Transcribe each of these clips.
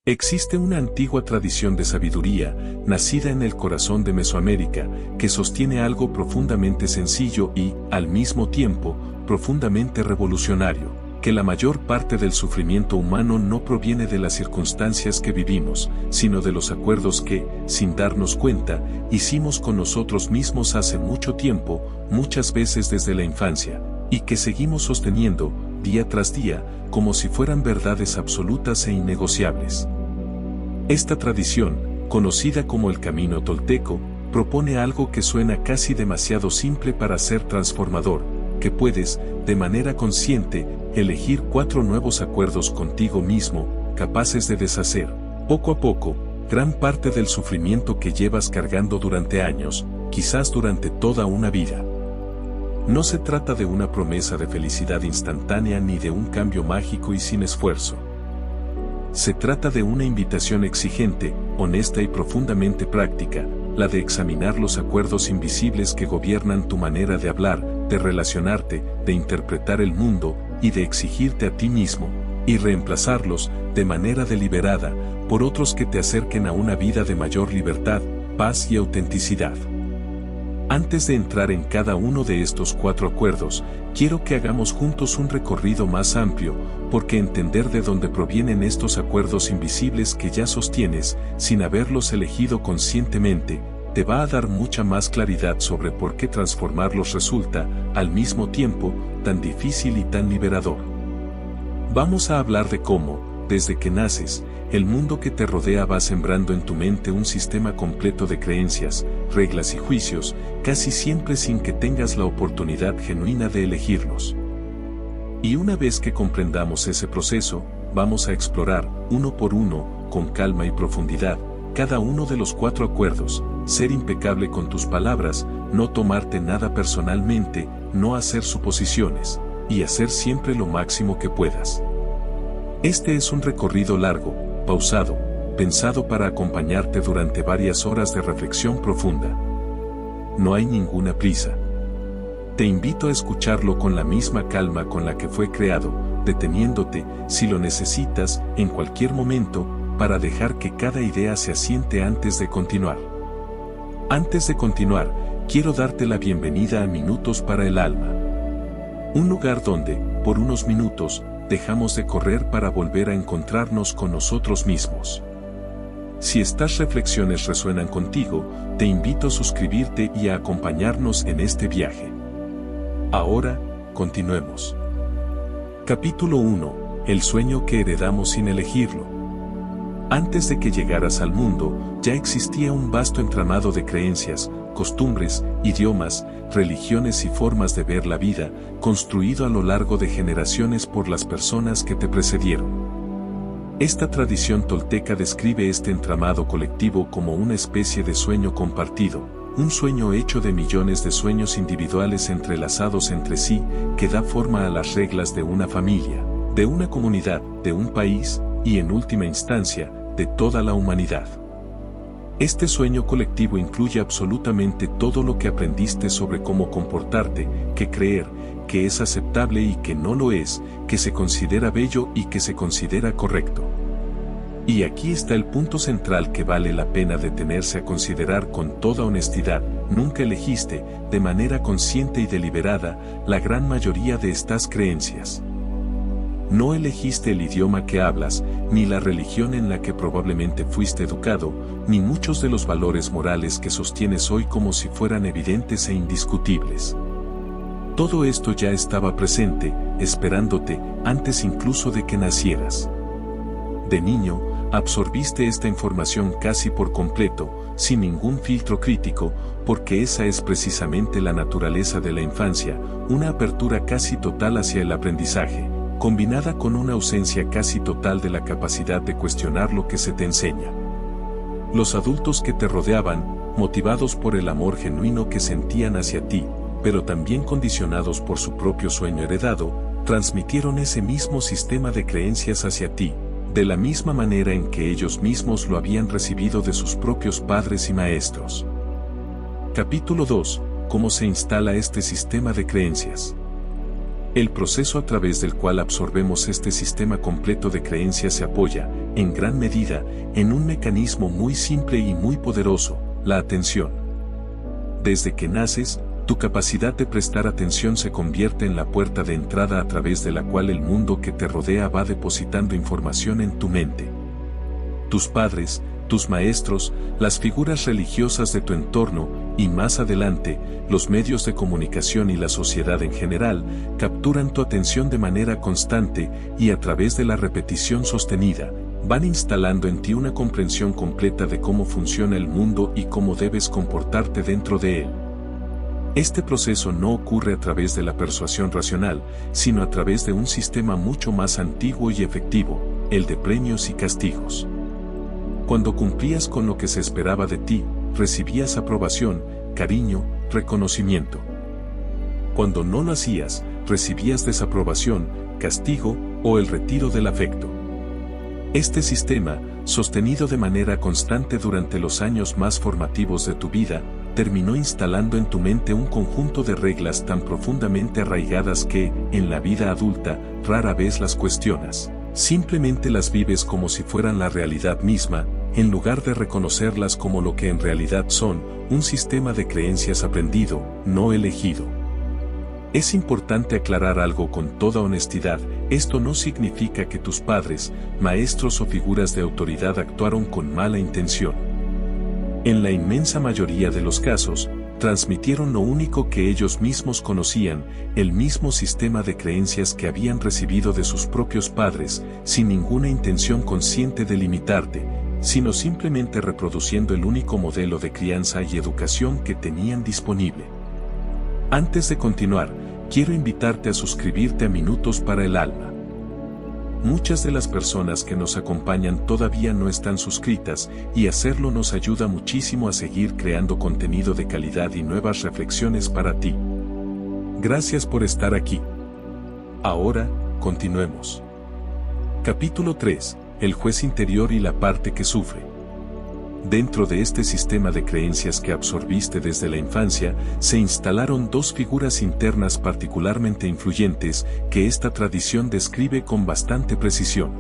Existe una antigua tradición de sabiduría, nacida en el corazón de Mesoamérica, que sostiene algo profundamente sencillo y, al mismo tiempo, profundamente revolucionario, que la mayor parte del sufrimiento humano no proviene de las circunstancias que vivimos, sino de los acuerdos que, sin darnos cuenta, hicimos con nosotros mismos hace mucho tiempo, muchas veces desde la infancia, y que seguimos sosteniendo, día tras día, como si fueran verdades absolutas e innegociables. Esta tradición, conocida como el Camino Tolteco, propone algo que suena casi demasiado simple para ser transformador, que puedes, de manera consciente, elegir 4 nuevos acuerdos contigo mismo, capaces de deshacer, poco a poco, gran parte del sufrimiento que llevas cargando durante años, quizás durante toda una vida. No se trata de una promesa de felicidad instantánea ni de un cambio mágico y sin esfuerzo. Se trata de una invitación exigente, honesta y profundamente práctica, la de examinar los acuerdos invisibles que gobiernan tu manera de hablar, de relacionarte, de interpretar el mundo, y de exigirte a ti mismo, y reemplazarlos, de manera deliberada, por otros que te acerquen a una vida de mayor libertad, paz y autenticidad. Antes de entrar en cada uno de estos 4 acuerdos, quiero que hagamos juntos un recorrido más amplio, porque entender de dónde provienen estos acuerdos invisibles que ya sostienes, sin haberlos elegido conscientemente, te va a dar mucha más claridad sobre por qué transformarlos resulta, al mismo tiempo, tan difícil y tan liberador. Vamos a hablar de cómo, desde que naces, el mundo que te rodea va sembrando en tu mente un sistema completo de creencias, reglas y juicios, casi siempre sin que tengas la oportunidad genuina de elegirlos. Y una vez que comprendamos ese proceso, vamos a explorar, uno por uno, con calma y profundidad, cada uno de los 4 acuerdos, ser impecable con tus palabras, no tomarte nada personalmente, no hacer suposiciones, y hacer siempre lo máximo que puedas. Este es un recorrido largo, pausado, pensado para acompañarte durante varias horas de reflexión profunda. No hay ninguna prisa. Te invito a escucharlo con la misma calma con la que fue creado, deteniéndote, si lo necesitas, en cualquier momento, para dejar que cada idea se asiente antes de continuar. Antes de continuar, quiero darte la bienvenida a Minutos para el Alma. Un lugar donde, por unos minutos, dejamos de correr para volver a encontrarnos con nosotros mismos. Si estas reflexiones resuenan contigo, te invito a suscribirte y a acompañarnos en este viaje. Ahora, continuemos. Capítulo 1. El sueño que heredamos sin elegirlo. Antes de que llegaras al mundo, ya existía un vasto entramado de creencias, costumbres, idiomas, religiones y formas de ver la vida, construido a lo largo de generaciones por las personas que te precedieron. Esta tradición tolteca describe este entramado colectivo como una especie de sueño compartido, un sueño hecho de millones de sueños individuales entrelazados entre sí, que da forma a las reglas de una familia, de una comunidad, de un país, y en última instancia, de toda la humanidad. Este sueño colectivo incluye absolutamente todo lo que aprendiste sobre cómo comportarte, qué creer, que es aceptable y que no lo es, que se considera bello y que se considera correcto. Y aquí está el punto central que vale la pena detenerse a considerar con toda honestidad: nunca elegiste, de manera consciente y deliberada, la gran mayoría de estas creencias. No elegiste el idioma que hablas, ni la religión en la que probablemente fuiste educado, ni muchos de los valores morales que sostienes hoy como si fueran evidentes e indiscutibles. Todo esto ya estaba presente, esperándote, antes incluso de que nacieras. De niño, absorbiste esta información casi por completo, sin ningún filtro crítico, porque esa es precisamente la naturaleza de la infancia, una apertura casi total hacia el aprendizaje, combinada con una ausencia casi total de la capacidad de cuestionar lo que se te enseña. Los adultos que te rodeaban, motivados por el amor genuino que sentían hacia ti, pero también condicionados por su propio sueño heredado, transmitieron ese mismo sistema de creencias hacia ti, de la misma manera en que ellos mismos lo habían recibido de sus propios padres y maestros. Capítulo 2. ¿Cómo se instala este sistema de creencias? El proceso a través del cual absorbemos este sistema completo de creencias se apoya, en gran medida, en un mecanismo muy simple y muy poderoso, la atención. Desde que naces, tu capacidad de prestar atención se convierte en la puerta de entrada a través de la cual el mundo que te rodea va depositando información en tu mente. Tus padres, tus maestros, las figuras religiosas de tu entorno, y más adelante, los medios de comunicación y la sociedad en general, capturan tu atención de manera constante y a través de la repetición sostenida, van instalando en ti una comprensión completa de cómo funciona el mundo y cómo debes comportarte dentro de él. Este proceso no ocurre a través de la persuasión racional, sino a través de un sistema mucho más antiguo y efectivo, el de premios y castigos. Cuando cumplías con lo que se esperaba de ti, recibías aprobación, cariño, reconocimiento. Cuando no lo hacías, recibías desaprobación, castigo o el retiro del afecto. Este sistema, sostenido de manera constante durante los años más formativos de tu vida, terminó instalando en tu mente un conjunto de reglas tan profundamente arraigadas que, en la vida adulta, rara vez las cuestionas. Simplemente las vives como si fueran la realidad misma, en lugar de reconocerlas como lo que en realidad son, un sistema de creencias aprendido, no elegido. Es importante aclarar algo con toda honestidad, esto no significa que tus padres, maestros o figuras de autoridad actuaron con mala intención. En la inmensa mayoría de los casos, transmitieron lo único que ellos mismos conocían, el mismo sistema de creencias que habían recibido de sus propios padres, sin ninguna intención consciente de limitarte, sino simplemente reproduciendo el único modelo de crianza y educación que tenían disponible. Antes de continuar, quiero invitarte a suscribirte a Minutos para el Alma. Muchas de las personas que nos acompañan todavía no están suscritas, y hacerlo nos ayuda muchísimo a seguir creando contenido de calidad y nuevas reflexiones para ti. Gracias por estar aquí. Ahora, continuemos. Capítulo 3. El juez interior y la parte que sufre. Dentro de este sistema de creencias que absorbiste desde la infancia, se instalaron dos figuras internas particularmente influyentes que esta tradición describe con bastante precisión.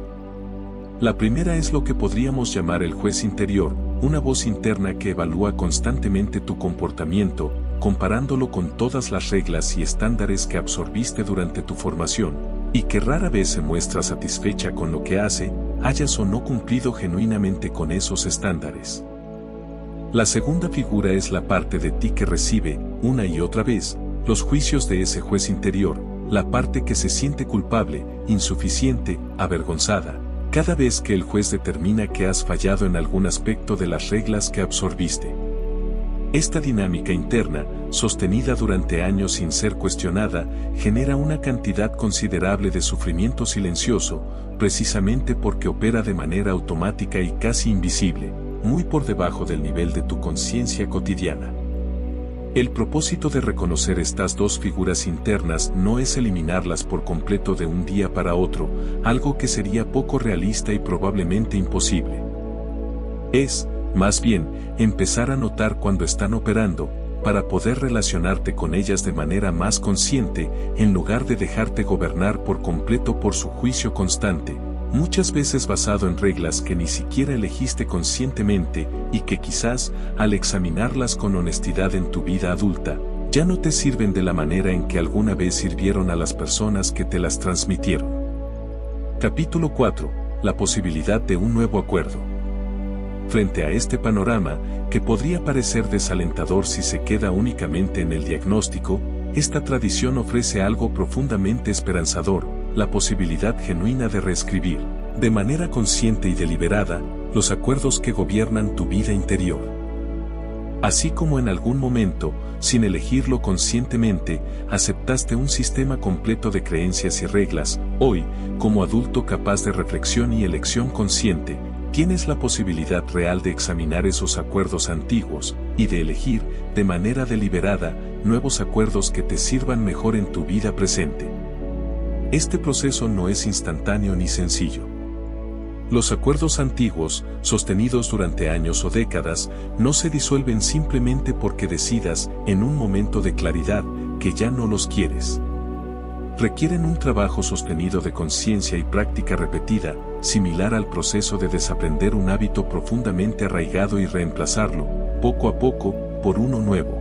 La primera es lo que podríamos llamar el juez interior, una voz interna que evalúa constantemente tu comportamiento, comparándolo con todas las reglas y estándares que absorbiste durante tu formación, y que rara vez se muestra satisfecha con lo que hace, hayas o no cumplido genuinamente con esos estándares. La segunda figura es la parte de ti que recibe, una y otra vez, los juicios de ese juez interior, la parte que se siente culpable, insuficiente, avergonzada, cada vez que el juez determina que has fallado en algún aspecto de las reglas que absorbiste. Esta dinámica interna, sostenida durante años sin ser cuestionada, genera una cantidad considerable de sufrimiento silencioso, precisamente porque opera de manera automática y casi invisible, muy por debajo del nivel de tu conciencia cotidiana. El propósito de reconocer estas dos figuras internas no es eliminarlas por completo de un día para otro, algo que sería poco realista y probablemente imposible. Es, más bien, empezar a notar cuando están operando, para poder relacionarte con ellas de manera más consciente, en lugar de dejarte gobernar por completo por su juicio constante, muchas veces basado en reglas que ni siquiera elegiste conscientemente y que quizás, al examinarlas con honestidad en tu vida adulta, ya no te sirven de la manera en que alguna vez sirvieron a las personas que te las transmitieron. Capítulo 4. La posibilidad de un nuevo acuerdo. Frente a este panorama, que podría parecer desalentador si se queda únicamente en el diagnóstico, esta tradición ofrece algo profundamente esperanzador, la posibilidad genuina de reescribir, de manera consciente y deliberada, los acuerdos que gobiernan tu vida interior. Así como en algún momento, sin elegirlo conscientemente, aceptaste un sistema completo de creencias y reglas, hoy, como adulto capaz de reflexión y elección consciente, tienes la posibilidad real de examinar esos acuerdos antiguos, y de elegir, de manera deliberada, nuevos acuerdos que te sirvan mejor en tu vida presente. Este proceso no es instantáneo ni sencillo. Los acuerdos antiguos, sostenidos durante años o décadas, no se disuelven simplemente porque decidas, en un momento de claridad, que ya no los quieres. Requieren un trabajo sostenido de conciencia y práctica repetida, similar al proceso de desaprender un hábito profundamente arraigado y reemplazarlo, poco a poco, por uno nuevo.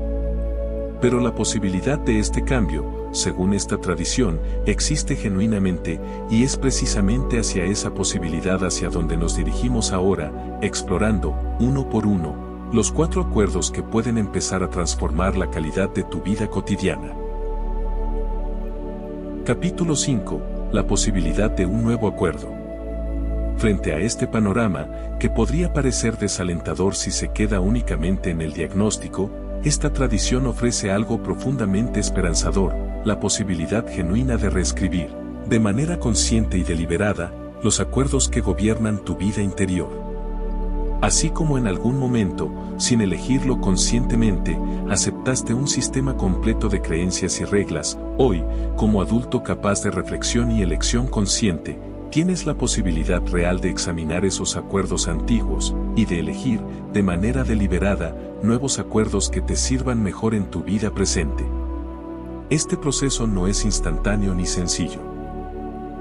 Pero la posibilidad de este cambio, según esta tradición, existe genuinamente, y es precisamente hacia esa posibilidad hacia donde nos dirigimos ahora, explorando, uno por uno, los 4 acuerdos que pueden empezar a transformar la calidad de tu vida cotidiana. Capítulo 5. La posibilidad de un nuevo acuerdo. Frente a este panorama, que podría parecer desalentador si se queda únicamente en el diagnóstico, esta tradición ofrece algo profundamente esperanzador, la posibilidad genuina de reescribir, de manera consciente y deliberada, los acuerdos que gobiernan tu vida interior. Así como en algún momento, sin elegirlo conscientemente, aceptaste un sistema completo de creencias y reglas, hoy, como adulto capaz de reflexión y elección consciente, tienes la posibilidad real de examinar esos acuerdos antiguos, y de elegir, de manera deliberada, nuevos acuerdos que te sirvan mejor en tu vida presente. Este proceso no es instantáneo ni sencillo.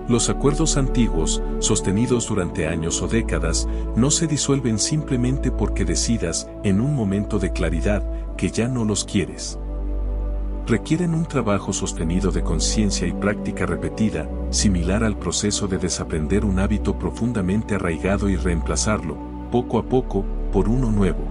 Los acuerdos antiguos, sostenidos durante años o décadas, no se disuelven simplemente porque decidas, en un momento de claridad, que ya no los quieres. Requieren un trabajo sostenido de conciencia y práctica repetida, similar al proceso de desaprender un hábito profundamente arraigado y reemplazarlo, poco a poco, por uno nuevo.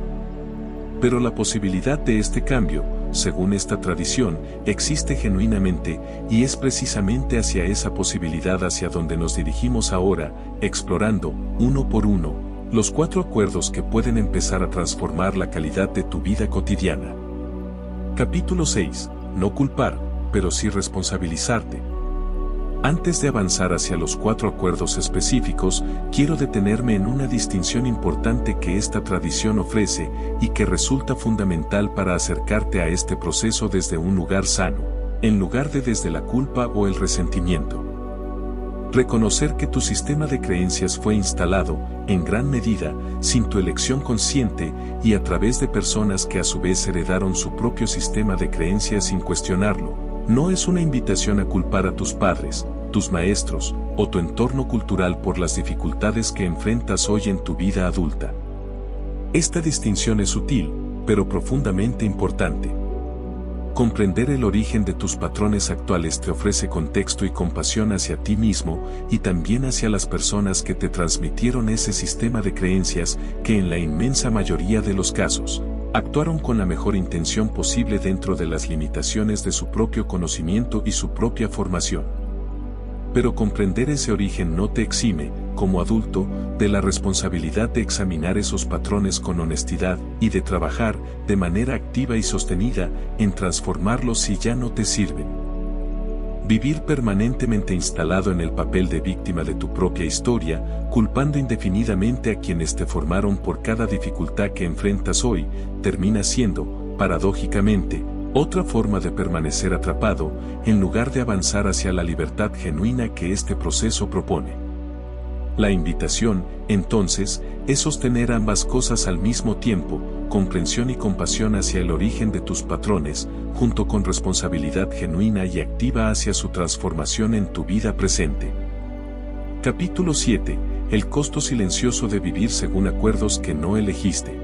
Pero la posibilidad de este cambio, según esta tradición, existe genuinamente, y es precisamente hacia esa posibilidad hacia donde nos dirigimos ahora, explorando, uno por uno, los 4 acuerdos que pueden empezar a transformar la calidad de tu vida cotidiana. Capítulo 6. No culpar, pero sí responsabilizarte. Antes de avanzar hacia los 4 acuerdos específicos, quiero detenerme en una distinción importante que esta tradición ofrece y que resulta fundamental para acercarte a este proceso desde un lugar sano, en lugar de desde la culpa o el resentimiento. Reconocer que tu sistema de creencias fue instalado, en gran medida, sin tu elección consciente y a través de personas que a su vez heredaron su propio sistema de creencias sin cuestionarlo, no es una invitación a culpar a tus padres, tus maestros, o tu entorno cultural por las dificultades que enfrentas hoy en tu vida adulta. Esta distinción es sutil, pero profundamente importante. Comprender el origen de tus patrones actuales te ofrece contexto y compasión hacia ti mismo y también hacia las personas que te transmitieron ese sistema de creencias que en la inmensa mayoría de los casos, actuaron con la mejor intención posible dentro de las limitaciones de su propio conocimiento y su propia formación. Pero comprender ese origen no te exime, como adulto, de la responsabilidad de examinar esos patrones con honestidad y de trabajar, de manera activa y sostenida, en transformarlos si ya no te sirven. Vivir permanentemente instalado en el papel de víctima de tu propia historia, culpando indefinidamente a quienes te formaron por cada dificultad que enfrentas hoy, termina siendo, paradójicamente, otra forma de permanecer atrapado, en lugar de avanzar hacia la libertad genuina que este proceso propone. La invitación, entonces, es sostener ambas cosas al mismo tiempo, comprensión y compasión hacia el origen de tus patrones, junto con responsabilidad genuina y activa hacia su transformación en tu vida presente. Capítulo 7. El costo silencioso de vivir según acuerdos que no elegiste.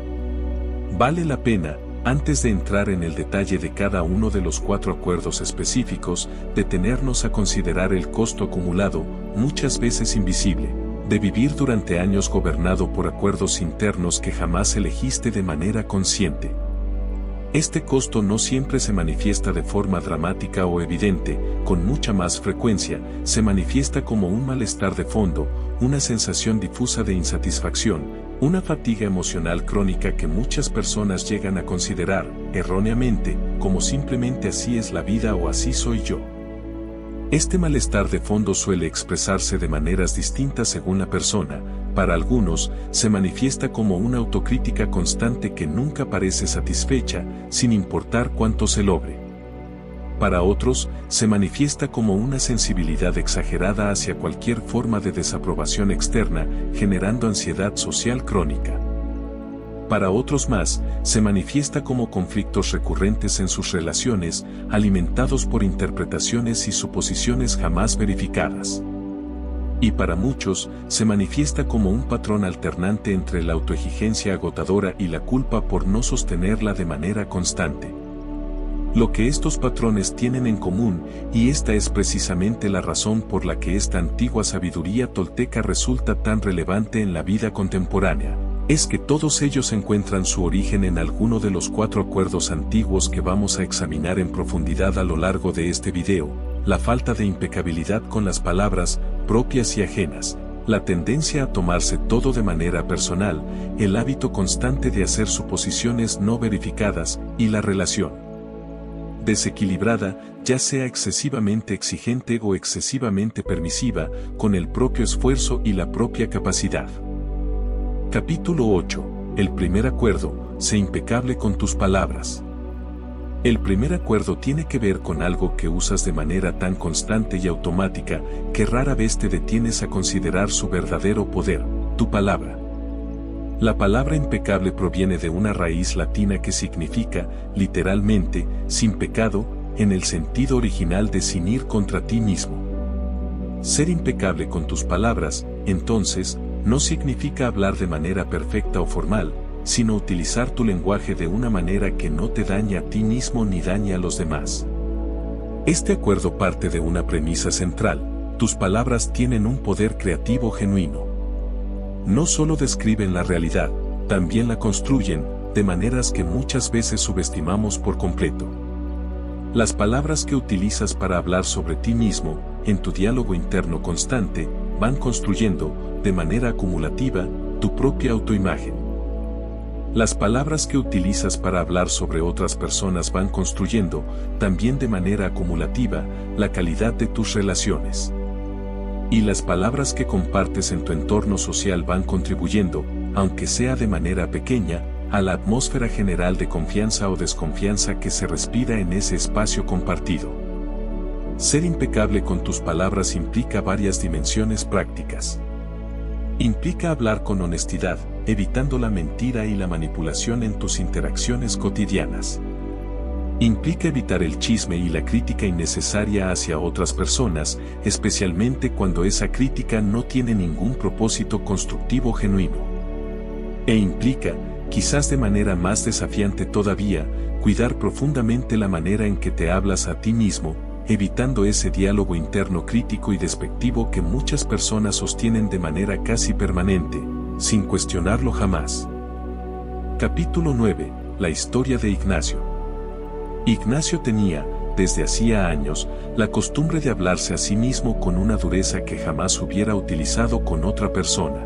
Vale la pena, antes de entrar en el detalle de cada uno de los 4 acuerdos específicos, detenernos a considerar el costo acumulado, muchas veces invisible, de vivir durante años gobernado por acuerdos internos que jamás elegiste de manera consciente. Este costo no siempre se manifiesta de forma dramática o evidente, con mucha más frecuencia, se manifiesta como un malestar de fondo, una sensación difusa de insatisfacción, una fatiga emocional crónica que muchas personas llegan a considerar, erróneamente, como simplemente así es la vida o así soy yo. Este malestar de fondo suele expresarse de maneras distintas según la persona. Para algunos, se manifiesta como una autocrítica constante que nunca parece satisfecha, sin importar cuánto se logre. Para otros, se manifiesta como una sensibilidad exagerada hacia cualquier forma de desaprobación externa, generando ansiedad social crónica. Para otros más, se manifiesta como conflictos recurrentes en sus relaciones, alimentados por interpretaciones y suposiciones jamás verificadas. Y para muchos, se manifiesta como un patrón alternante entre la autoexigencia agotadora y la culpa por no sostenerla de manera constante. Lo que estos patrones tienen en común, y esta es precisamente la razón por la que esta antigua sabiduría tolteca resulta tan relevante en la vida contemporánea, es que todos ellos encuentran su origen en alguno de los 4 acuerdos antiguos que vamos a examinar en profundidad a lo largo de este video: la falta de impecabilidad con las palabras, propias y ajenas, la tendencia a tomarse todo de manera personal, el hábito constante de hacer suposiciones no verificadas, y la relación desequilibrada, ya sea excesivamente exigente o excesivamente permisiva, con el propio esfuerzo y la propia capacidad. Capítulo 8. El primer acuerdo: sé impecable con tus palabras. El primer acuerdo tiene que ver con algo que usas de manera tan constante y automática, que rara vez te detienes a considerar su verdadero poder: tu palabra. La palabra impecable proviene de una raíz latina que significa, literalmente, sin pecado, en el sentido original de sin ir contra ti mismo. Ser impecable con tus palabras, entonces, no significa hablar de manera perfecta o formal, sino utilizar tu lenguaje de una manera que no te dañe a ti mismo ni dañe a los demás. Este acuerdo parte de una premisa central: tus palabras tienen un poder creativo genuino. No solo describen la realidad, también la construyen, de maneras que muchas veces subestimamos por completo. Las palabras que utilizas para hablar sobre ti mismo, en tu diálogo interno constante, van construyendo, de manera acumulativa, tu propia autoimagen. Las palabras que utilizas para hablar sobre otras personas van construyendo, también de manera acumulativa, la calidad de tus relaciones. Y las palabras que compartes en tu entorno social van contribuyendo, aunque sea de manera pequeña, a la atmósfera general de confianza o desconfianza que se respira en ese espacio compartido. Ser impecable con tus palabras implica varias dimensiones prácticas. Implica hablar con honestidad, evitando la mentira y la manipulación en tus interacciones cotidianas. Implica evitar el chisme y la crítica innecesaria hacia otras personas, especialmente cuando esa crítica no tiene ningún propósito constructivo genuino. E implica, quizás de manera más desafiante todavía, cuidar profundamente la manera en que te hablas a ti mismo, evitando ese diálogo interno crítico y despectivo que muchas personas sostienen de manera casi permanente, sin cuestionarlo jamás. Capítulo 9. La historia de Ignacio. Ignacio tenía, desde hacía años, la costumbre de hablarse a sí mismo con una dureza que jamás hubiera utilizado con otra persona.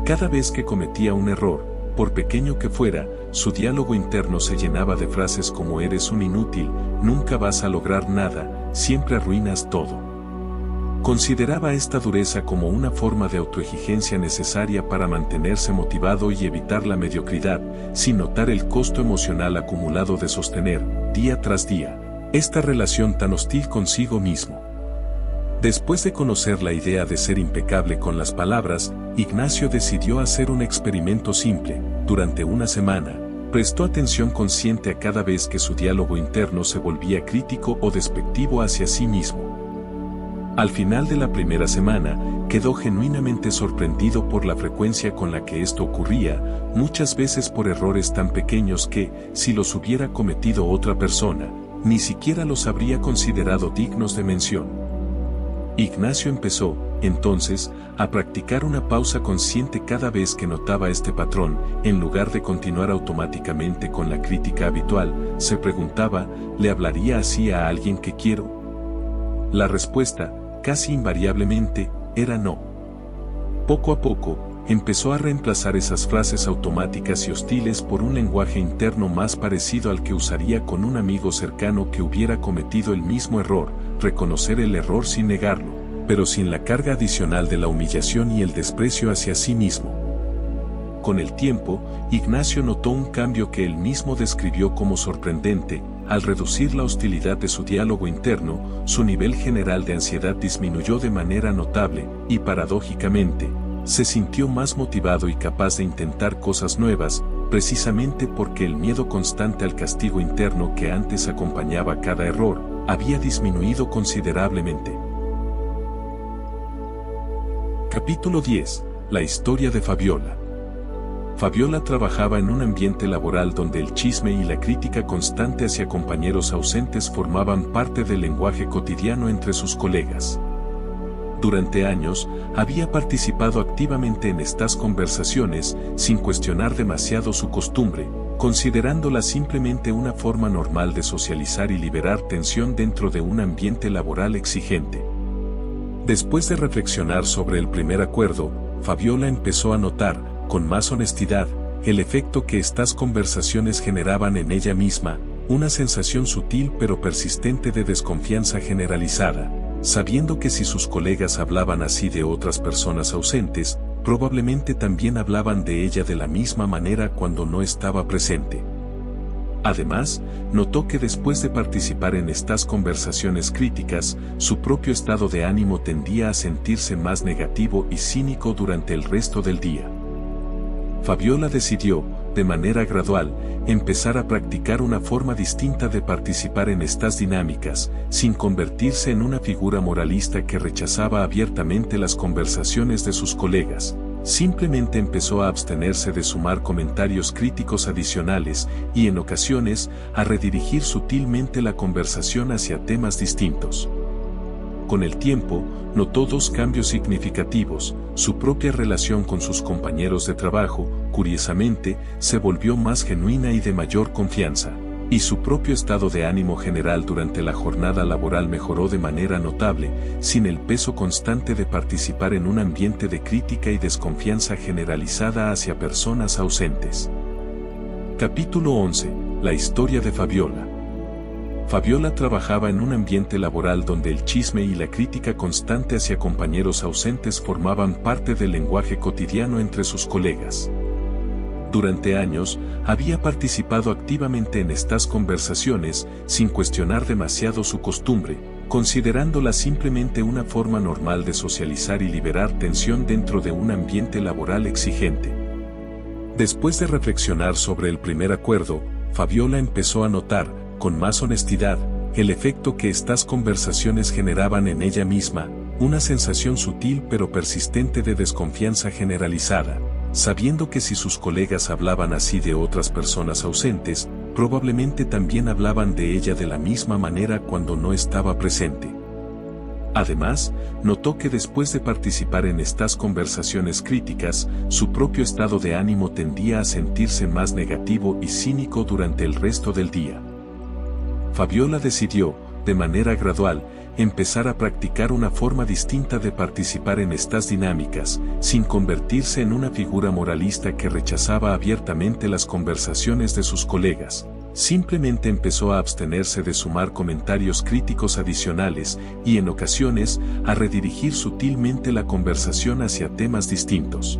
Cada vez que cometía un error, por pequeño que fuera, su diálogo interno se llenaba de frases como: eres un inútil, nunca vas a lograr nada, siempre arruinas todo. Consideraba esta dureza como una forma de autoexigencia necesaria para mantenerse motivado y evitar la mediocridad, sin notar el costo emocional acumulado de sostener, día tras día, esta relación tan hostil consigo mismo. Después de conocer la idea de ser impecable con las palabras, Ignacio decidió hacer un experimento simple. Durante una semana, prestó atención consciente a cada vez que su diálogo interno se volvía crítico o despectivo hacia sí mismo. Al final de la primera semana, quedó genuinamente sorprendido por la frecuencia con la que esto ocurría, muchas veces por errores tan pequeños que, si los hubiera cometido otra persona, ni siquiera los habría considerado dignos de mención. Ignacio empezó, entonces, a practicar una pausa consciente cada vez que notaba este patrón. En lugar de continuar automáticamente con la crítica habitual, se preguntaba: ¿le hablaría así a alguien que quiero? La respuesta, casi invariablemente, era no. Poco a poco, empezó a reemplazar esas frases automáticas y hostiles por un lenguaje interno más parecido al que usaría con un amigo cercano que hubiera cometido el mismo error: reconocer el error sin negarlo, pero sin la carga adicional de la humillación y el desprecio hacia sí mismo. Con el tiempo, Ignacio notó un cambio que él mismo describió como sorprendente. Al reducir la hostilidad de su diálogo interno, su nivel general de ansiedad disminuyó de manera notable, y paradójicamente, se sintió más motivado y capaz de intentar cosas nuevas, precisamente porque el miedo constante al castigo interno que antes acompañaba cada error, había disminuido considerablemente. Capítulo 10. La historia de Fabiola. Fabiola trabajaba en un ambiente laboral donde el chisme y la crítica constante hacia compañeros ausentes formaban parte del lenguaje cotidiano entre sus colegas. Durante años, había participado activamente en estas conversaciones, sin cuestionar demasiado su costumbre, considerándola simplemente una forma normal de socializar y liberar tensión dentro de un ambiente laboral exigente. Después de reflexionar sobre el primer acuerdo, Fabiola empezó a notar, con más honestidad, el efecto que estas conversaciones generaban en ella misma, una sensación sutil pero persistente de desconfianza generalizada, sabiendo que si sus colegas hablaban así de otras personas ausentes, probablemente también hablaban de ella de la misma manera cuando no estaba presente. Además, notó que después de participar en estas conversaciones críticas, su propio estado de ánimo tendía a sentirse más negativo y cínico durante el resto del día. Fabiola decidió, de manera gradual, empezar a practicar una forma distinta de participar en estas dinámicas, sin convertirse en una figura moralista que rechazaba abiertamente las conversaciones de sus colegas. Simplemente empezó a abstenerse de sumar comentarios críticos adicionales y, en ocasiones, a redirigir sutilmente la conversación hacia temas distintos. Con el tiempo, notó dos cambios significativos: su propia relación con sus compañeros de trabajo, curiosamente, se volvió más genuina y de mayor confianza, y su propio estado de ánimo general durante la jornada laboral mejoró de manera notable, sin el peso constante de participar en un ambiente de crítica y desconfianza generalizada hacia personas ausentes. Capítulo 11. La historia de Fabiola. Fabiola trabajaba en un ambiente laboral donde el chisme y la crítica constante hacia compañeros ausentes formaban parte del lenguaje cotidiano entre sus colegas. Durante años, había participado activamente en estas conversaciones, sin cuestionar demasiado su costumbre, considerándola simplemente una forma normal de socializar y liberar tensión dentro de un ambiente laboral exigente. Después de reflexionar sobre el primer acuerdo, Fabiola empezó a notar, con más honestidad, el efecto que estas conversaciones generaban en ella misma, una sensación sutil pero persistente de desconfianza generalizada, sabiendo que si sus colegas hablaban así de otras personas ausentes, probablemente también hablaban de ella de la misma manera cuando no estaba presente. Además, notó que después de participar en estas conversaciones críticas, su propio estado de ánimo tendía a sentirse más negativo y cínico durante el resto del día. Fabiola decidió, de manera gradual, empezar a practicar una forma distinta de participar en estas dinámicas, sin convertirse en una figura moralista que rechazaba abiertamente las conversaciones de sus colegas. Simplemente empezó a abstenerse de sumar comentarios críticos adicionales y, en ocasiones, a redirigir sutilmente la conversación hacia temas distintos.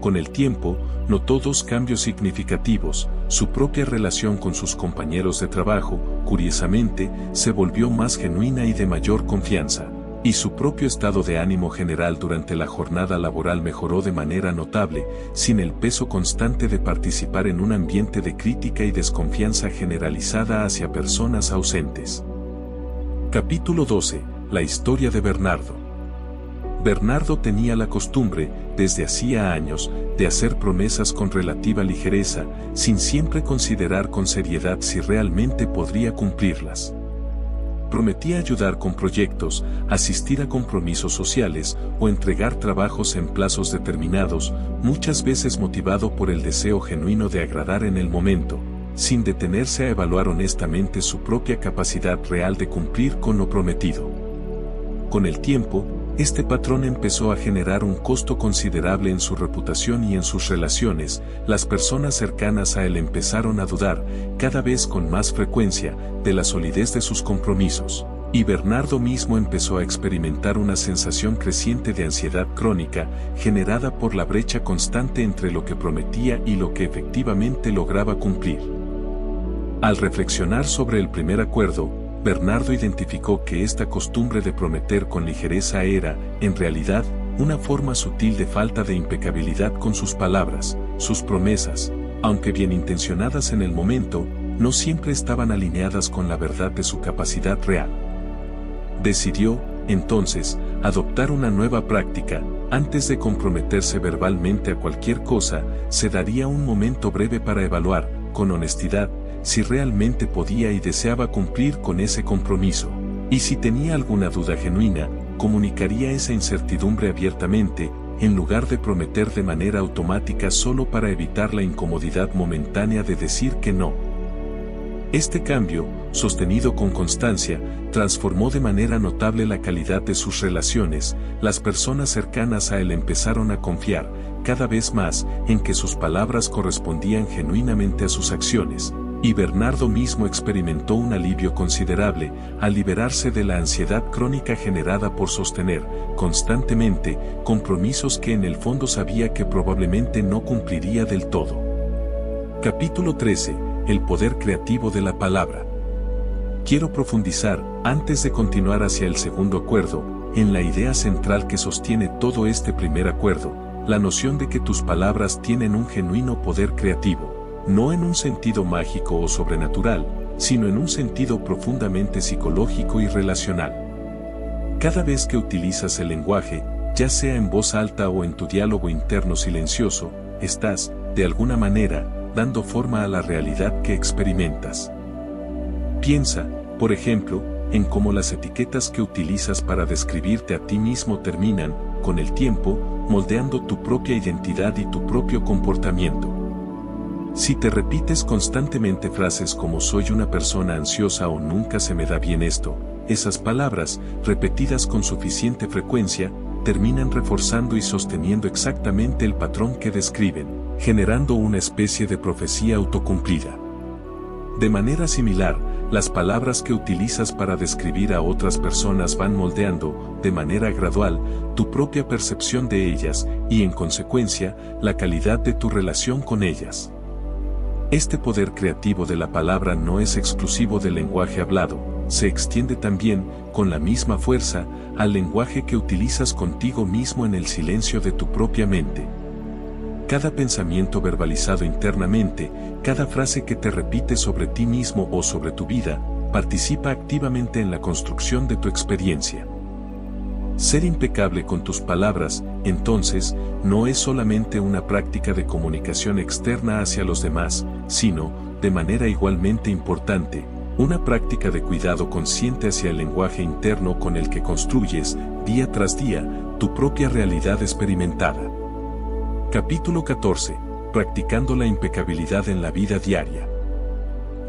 Con el tiempo, notó dos cambios significativos: su propia relación con sus compañeros de trabajo, curiosamente, se volvió más genuina y de mayor confianza, y su propio estado de ánimo general durante la jornada laboral mejoró de manera notable, sin el peso constante de participar en un ambiente de crítica y desconfianza generalizada hacia personas ausentes. Capítulo 12. La historia de Bernardo. Bernardo tenía la costumbre, desde hacía años, de hacer promesas con relativa ligereza, sin siempre considerar con seriedad si realmente podría cumplirlas. Prometía ayudar con proyectos, asistir a compromisos sociales o entregar trabajos en plazos determinados, muchas veces motivado por el deseo genuino de agradar en el momento, sin detenerse a evaluar honestamente su propia capacidad real de cumplir con lo prometido. Con el tiempo, este patrón empezó a generar un costo considerable en su reputación y en sus relaciones. Las personas cercanas a él empezaron a dudar, cada vez con más frecuencia, de la solidez de sus compromisos, y Bernardo mismo empezó a experimentar una sensación creciente de ansiedad crónica, generada por la brecha constante entre lo que prometía y lo que efectivamente lograba cumplir. Al reflexionar sobre el primer acuerdo, Bernardo identificó que esta costumbre de prometer con ligereza era, en realidad, una forma sutil de falta de impecabilidad con sus palabras, sus promesas, aunque bien intencionadas en el momento, no siempre estaban alineadas con la verdad de su capacidad real. Decidió, entonces, adoptar una nueva práctica. Antes de comprometerse verbalmente a cualquier cosa, se daría un momento breve para evaluar, con honestidad, si realmente podía y deseaba cumplir con ese compromiso. Y si tenía alguna duda genuina, comunicaría esa incertidumbre abiertamente, en lugar de prometer de manera automática solo para evitar la incomodidad momentánea de decir que no. Este cambio, sostenido con constancia, transformó de manera notable la calidad de sus relaciones. Las personas cercanas a él empezaron a confiar, cada vez más, en que sus palabras correspondían genuinamente a sus acciones, y Bernardo mismo experimentó un alivio considerable al liberarse de la ansiedad crónica generada por sostener, constantemente, compromisos que en el fondo sabía que probablemente no cumpliría del todo. Capítulo 13. El poder creativo de la palabra. Quiero profundizar, antes de continuar hacia el segundo acuerdo, en la idea central que sostiene todo este primer acuerdo, la noción de que tus palabras tienen un genuino poder creativo, no en un sentido mágico o sobrenatural, sino en un sentido profundamente psicológico y relacional. Cada vez que utilizas el lenguaje, ya sea en voz alta o en tu diálogo interno silencioso, estás, de alguna manera, dando forma a la realidad que experimentas. Piensa, por ejemplo, en cómo las etiquetas que utilizas para describirte a ti mismo terminan, con el tiempo, moldeando tu propia identidad y tu propio comportamiento. Si te repites constantemente frases como soy una persona ansiosa o nunca se me da bien esto, esas palabras, repetidas con suficiente frecuencia, terminan reforzando y sosteniendo exactamente el patrón que describen, generando una especie de profecía autocumplida. De manera similar, las palabras que utilizas para describir a otras personas van moldeando, de manera gradual, tu propia percepción de ellas y, en consecuencia, la calidad de tu relación con ellas. Este poder creativo de la palabra no es exclusivo del lenguaje hablado, se extiende también, con la misma fuerza, al lenguaje que utilizas contigo mismo en el silencio de tu propia mente. Cada pensamiento verbalizado internamente, cada frase que te repites sobre ti mismo o sobre tu vida, participa activamente en la construcción de tu experiencia. Ser impecable con tus palabras, entonces, no es solamente una práctica de comunicación externa hacia los demás, sino, de manera igualmente importante, una práctica de cuidado consciente hacia el lenguaje interno con el que construyes, día tras día, tu propia realidad experimentada. Capítulo 14. Practicando la impecabilidad en la vida diaria.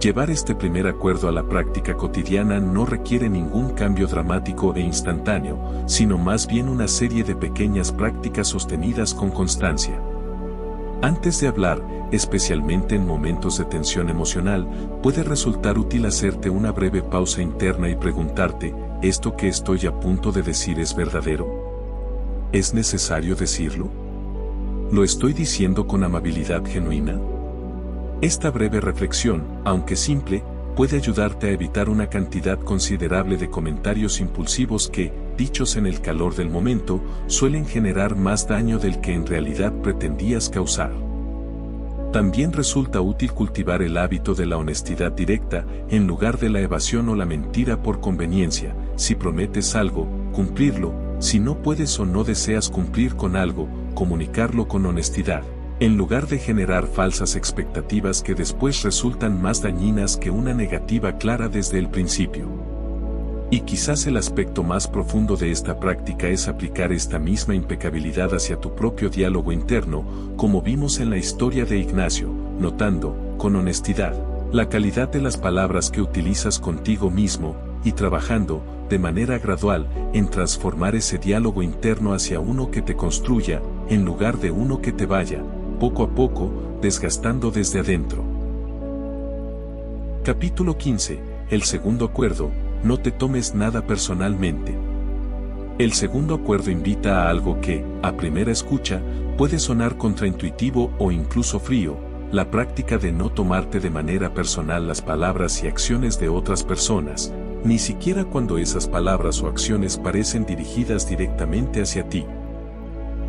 Llevar este primer acuerdo a la práctica cotidiana no requiere ningún cambio dramático e instantáneo, sino más bien una serie de pequeñas prácticas sostenidas con constancia. Antes de hablar, especialmente en momentos de tensión emocional, puede resultar útil hacerte una breve pausa interna y preguntarte, ¿esto que estoy a punto de decir es verdadero? ¿Es necesario decirlo? ¿Lo estoy diciendo con amabilidad genuina? Esta breve reflexión, aunque simple, puede ayudarte a evitar una cantidad considerable de comentarios impulsivos que, dichos en el calor del momento, suelen generar más daño del que en realidad pretendías causar. También resulta útil cultivar el hábito de la honestidad directa, en lugar de la evasión o la mentira por conveniencia. Si prometes algo, cumplirlo; si no puedes o no deseas cumplir con algo, comunicarlo con honestidad, en lugar de generar falsas expectativas que después resultan más dañinas que una negativa clara desde el principio. Y quizás el aspecto más profundo de esta práctica es aplicar esta misma impecabilidad hacia tu propio diálogo interno, como vimos en la historia de Ignacio, notando, con honestidad, la calidad de las palabras que utilizas contigo mismo, y trabajando, de manera gradual, en transformar ese diálogo interno hacia uno que te construya, en lugar de uno que te vaya, poco a poco, desgastando desde adentro. Capítulo 15. El segundo acuerdo: no te tomes nada personalmente. El segundo acuerdo invita a algo que, a primera escucha, puede sonar contraintuitivo o incluso frío: la práctica de no tomarte de manera personal las palabras y acciones de otras personas, ni siquiera cuando esas palabras o acciones parecen dirigidas directamente hacia ti.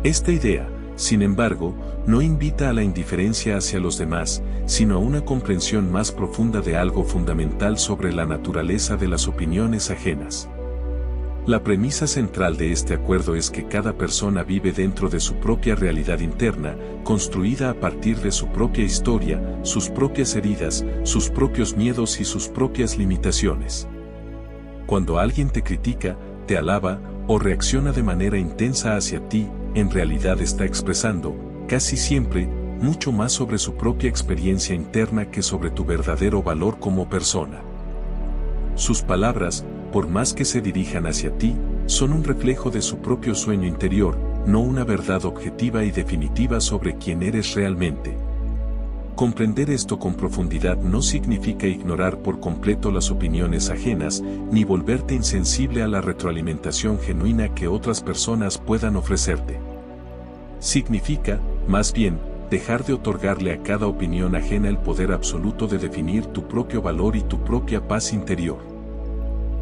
Esta idea, sin embargo, no invita a la indiferencia hacia los demás, sino a una comprensión más profunda de algo fundamental sobre la naturaleza de las opiniones ajenas. La premisa central de este acuerdo es que cada persona vive dentro de su propia realidad interna, construida a partir de su propia historia, sus propias heridas, sus propios miedos y sus propias limitaciones. Cuando alguien te critica, te alaba, o reacciona de manera intensa hacia ti, en realidad está expresando, casi siempre, mucho más sobre su propia experiencia interna que sobre tu verdadero valor como persona. Sus palabras, por más que se dirijan hacia ti, son un reflejo de su propio sueño interior, no una verdad objetiva y definitiva sobre quién eres realmente. Comprender esto con profundidad no significa ignorar por completo las opiniones ajenas, ni volverte insensible a la retroalimentación genuina que otras personas puedan ofrecerte. Significa, más bien, dejar de otorgarle a cada opinión ajena el poder absoluto de definir tu propio valor y tu propia paz interior.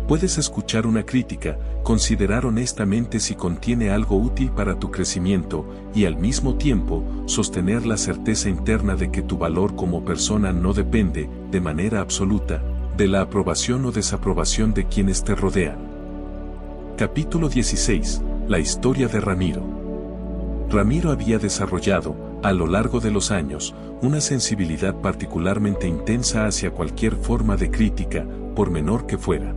Puedes escuchar una crítica, considerar honestamente si contiene algo útil para tu crecimiento, y al mismo tiempo, sostener la certeza interna de que tu valor como persona no depende, de manera absoluta, de la aprobación o desaprobación de quienes te rodean. Capítulo 16. La historia de Ramiro. Ramiro había desarrollado, a lo largo de los años, una sensibilidad particularmente intensa hacia cualquier forma de crítica, por menor que fuera.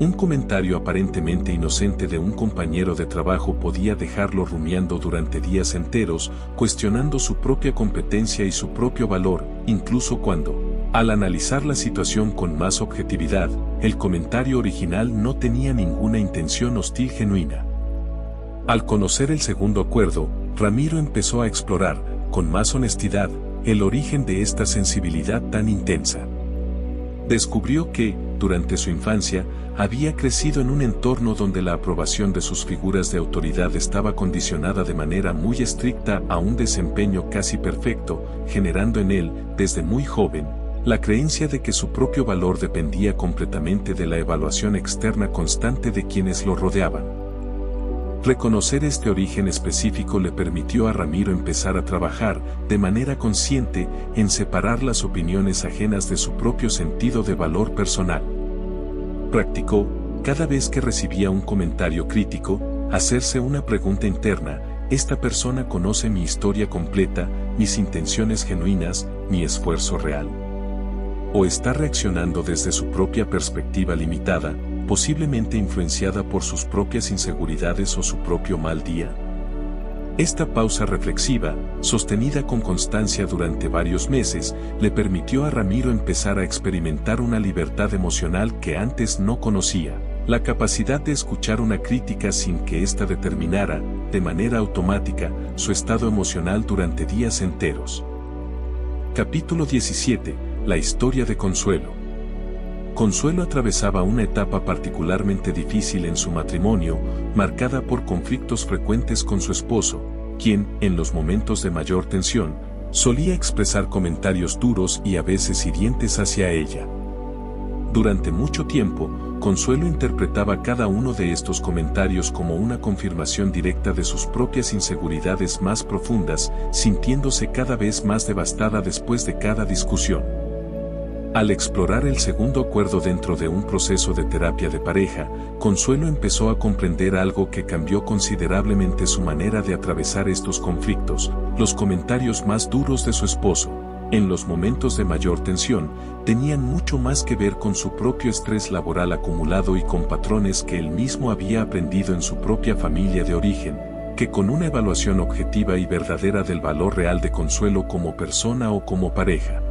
Un comentario aparentemente inocente de un compañero de trabajo podía dejarlo rumiando durante días enteros, cuestionando su propia competencia y su propio valor, incluso cuando, al analizar la situación con más objetividad, el comentario original no tenía ninguna intención hostil genuina. Al conocer el segundo acuerdo, Ramiro empezó a explorar, con más honestidad, el origen de esta sensibilidad tan intensa. Descubrió que, durante su infancia, había crecido en un entorno donde la aprobación de sus figuras de autoridad estaba condicionada de manera muy estricta a un desempeño casi perfecto, generando en él, desde muy joven, la creencia de que su propio valor dependía completamente de la evaluación externa constante de quienes lo rodeaban. Reconocer este origen específico le permitió a Ramiro empezar a trabajar, de manera consciente, en separar las opiniones ajenas de su propio sentido de valor personal. Practicó, cada vez que recibía un comentario crítico, hacerse una pregunta interna: ¿esta persona conoce mi historia completa, mis intenciones genuinas, mi esfuerzo real? ¿O está reaccionando desde su propia perspectiva limitada, posiblemente influenciada por sus propias inseguridades o su propio mal día? Esta pausa reflexiva, sostenida con constancia durante varios meses, le permitió a Ramiro empezar a experimentar una libertad emocional que antes no conocía, la capacidad de escuchar una crítica sin que ésta determinara, de manera automática, su estado emocional durante días enteros. Capítulo 17. La historia de Consuelo. Consuelo atravesaba una etapa particularmente difícil en su matrimonio, marcada por conflictos frecuentes con su esposo, quien, en los momentos de mayor tensión, solía expresar comentarios duros y a veces hirientes hacia ella. Durante mucho tiempo, Consuelo interpretaba cada uno de estos comentarios como una confirmación directa de sus propias inseguridades más profundas, sintiéndose cada vez más devastada después de cada discusión. Al explorar el segundo acuerdo dentro de un proceso de terapia de pareja, Consuelo empezó a comprender algo que cambió considerablemente su manera de atravesar estos conflictos: los comentarios más duros de su esposo, en los momentos de mayor tensión, tenían mucho más que ver con su propio estrés laboral acumulado y con patrones que él mismo había aprendido en su propia familia de origen, que con una evaluación objetiva y verdadera del valor real de Consuelo como persona o como pareja.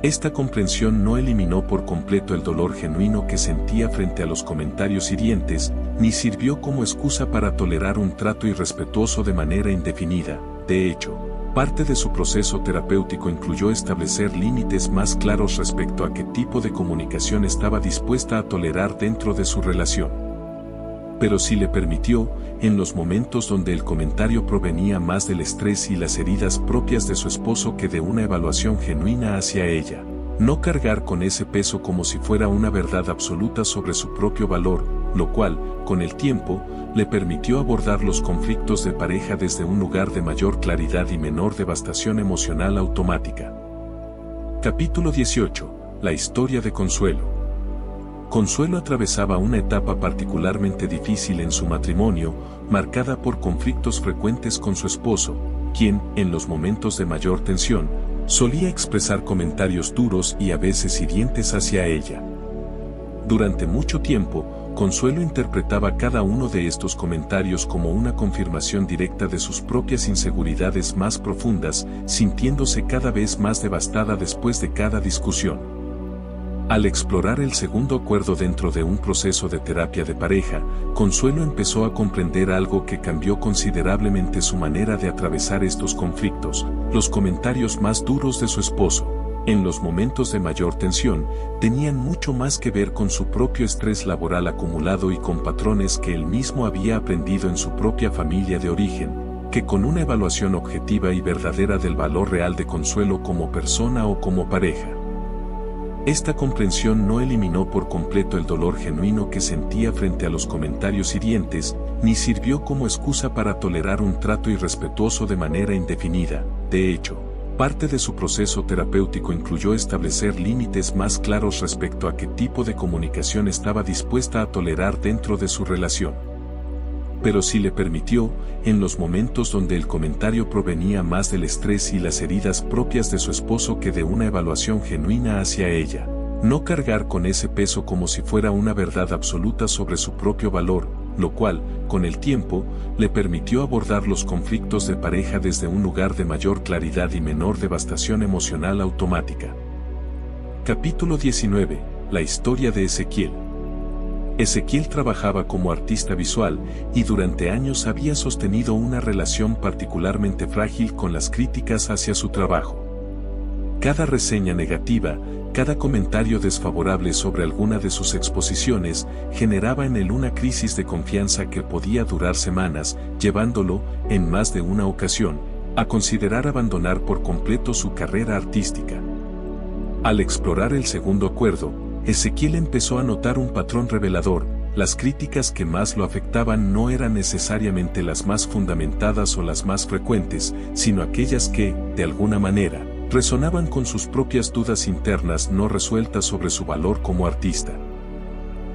Esta comprensión no eliminó por completo el dolor genuino que sentía frente a los comentarios hirientes, ni sirvió como excusa para tolerar un trato irrespetuoso de manera indefinida. De hecho, parte de su proceso terapéutico incluyó establecer límites más claros respecto a qué tipo de comunicación estaba dispuesta a tolerar dentro de su relación. Pero sí le permitió, en los momentos donde el comentario provenía más del estrés y las heridas propias de su esposo que de una evaluación genuina hacia ella, no cargar con ese peso como si fuera una verdad absoluta sobre su propio valor, lo cual, con el tiempo, le permitió abordar los conflictos de pareja desde un lugar de mayor claridad y menor devastación emocional automática. Capítulo 18. La historia de Consuelo. Consuelo atravesaba una etapa particularmente difícil en su matrimonio, marcada por conflictos frecuentes con su esposo, quien, en los momentos de mayor tensión, solía expresar comentarios duros y a veces hirientes hacia ella. Durante mucho tiempo, Consuelo interpretaba cada uno de estos comentarios como una confirmación directa de sus propias inseguridades más profundas, sintiéndose cada vez más devastada después de cada discusión. Al explorar el segundo acuerdo dentro de un proceso de terapia de pareja, Consuelo empezó a comprender algo que cambió considerablemente su manera de atravesar estos conflictos: los comentarios más duros de su esposo, en los momentos de mayor tensión, tenían mucho más que ver con su propio estrés laboral acumulado y con patrones que él mismo había aprendido en su propia familia de origen, que con una evaluación objetiva y verdadera del valor real de Consuelo como persona o como pareja. Esta comprensión no eliminó por completo el dolor genuino que sentía frente a los comentarios hirientes, ni sirvió como excusa para tolerar un trato irrespetuoso de manera indefinida. De hecho, parte de su proceso terapéutico incluyó establecer límites más claros respecto a qué tipo de comunicación estaba dispuesta a tolerar dentro de su relación. Pero sí le permitió, en los momentos donde el comentario provenía más del estrés y las heridas propias de su esposo que de una evaluación genuina hacia ella, no cargar con ese peso como si fuera una verdad absoluta sobre su propio valor, lo cual, con el tiempo, le permitió abordar los conflictos de pareja desde un lugar de mayor claridad y menor devastación emocional automática. Capítulo 19. La historia de Ezequiel. Ezequiel trabajaba como artista visual y durante años había sostenido una relación particularmente frágil con las críticas hacia su trabajo. Cada reseña negativa, cada comentario desfavorable sobre alguna de sus exposiciones, generaba en él una crisis de confianza que podía durar semanas, llevándolo, en más de una ocasión, a considerar abandonar por completo su carrera artística. Al explorar el segundo acuerdo, Ezequiel empezó a notar un patrón revelador: las críticas que más lo afectaban no eran necesariamente las más fundamentadas o las más frecuentes, sino aquellas que, de alguna manera, resonaban con sus propias dudas internas no resueltas sobre su valor como artista.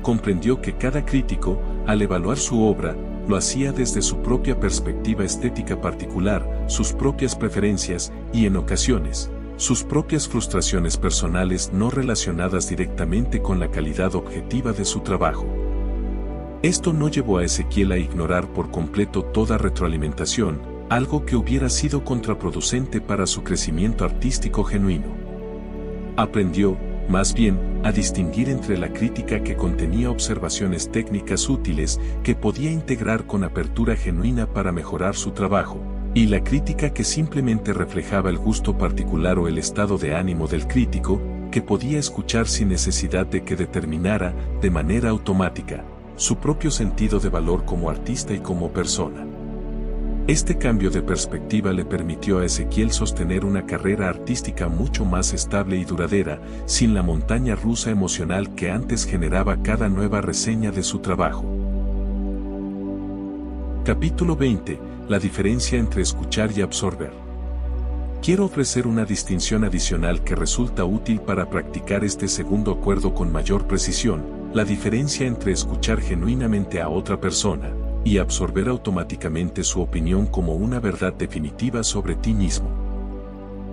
Comprendió que cada crítico, al evaluar su obra, lo hacía desde su propia perspectiva estética particular, sus propias preferencias y, en ocasiones, sus propias frustraciones personales no relacionadas directamente con la calidad objetiva de su trabajo. Esto no llevó a Ezequiel a ignorar por completo toda retroalimentación, algo que hubiera sido contraproducente para su crecimiento artístico genuino. Aprendió, más bien, a distinguir entre la crítica que contenía observaciones técnicas útiles que podía integrar con apertura genuina para mejorar su trabajo, y la crítica que simplemente reflejaba el gusto particular o el estado de ánimo del crítico, que podía escuchar sin necesidad de que determinara, de manera automática, su propio sentido de valor como artista y como persona. Este cambio de perspectiva le permitió a Ezequiel sostener una carrera artística mucho más estable y duradera, sin la montaña rusa emocional que antes generaba cada nueva reseña de su trabajo. Capítulo 20. La diferencia entre escuchar y absorber. Quiero ofrecer una distinción adicional que resulta útil para practicar este segundo acuerdo con mayor precisión: la diferencia entre escuchar genuinamente a otra persona y absorber automáticamente su opinión como una verdad definitiva sobre ti mismo.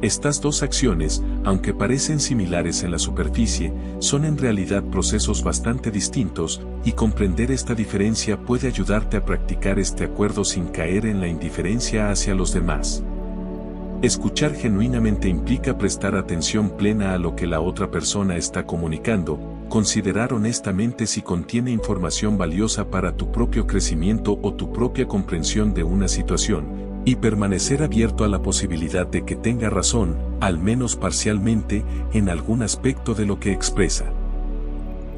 Estas dos acciones, aunque parecen similares en la superficie, son en realidad procesos bastante distintos, y comprender esta diferencia puede ayudarte a practicar este acuerdo sin caer en la indiferencia hacia los demás. Escuchar genuinamente implica prestar atención plena a lo que la otra persona está comunicando, considerar honestamente si contiene información valiosa para tu propio crecimiento o tu propia comprensión de una situación, y permanecer abierto a la posibilidad de que tenga razón, al menos parcialmente, en algún aspecto de lo que expresa.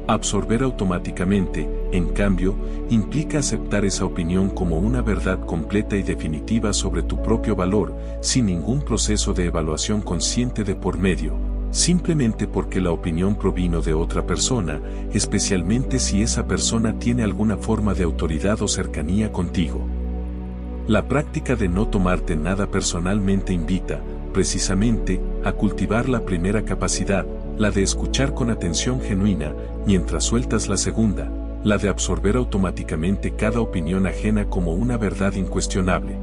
Absorber automáticamente, en cambio, implica aceptar esa opinión como una verdad completa y definitiva sobre tu propio valor, sin ningún proceso de evaluación consciente de por medio, simplemente porque la opinión provino de otra persona, especialmente si esa persona tiene alguna forma de autoridad o cercanía contigo. La práctica de no tomarte nada personalmente invita, precisamente, a cultivar la primera capacidad, la de escuchar con atención genuina, mientras sueltas la segunda, la de absorber automáticamente cada opinión ajena como una verdad incuestionable.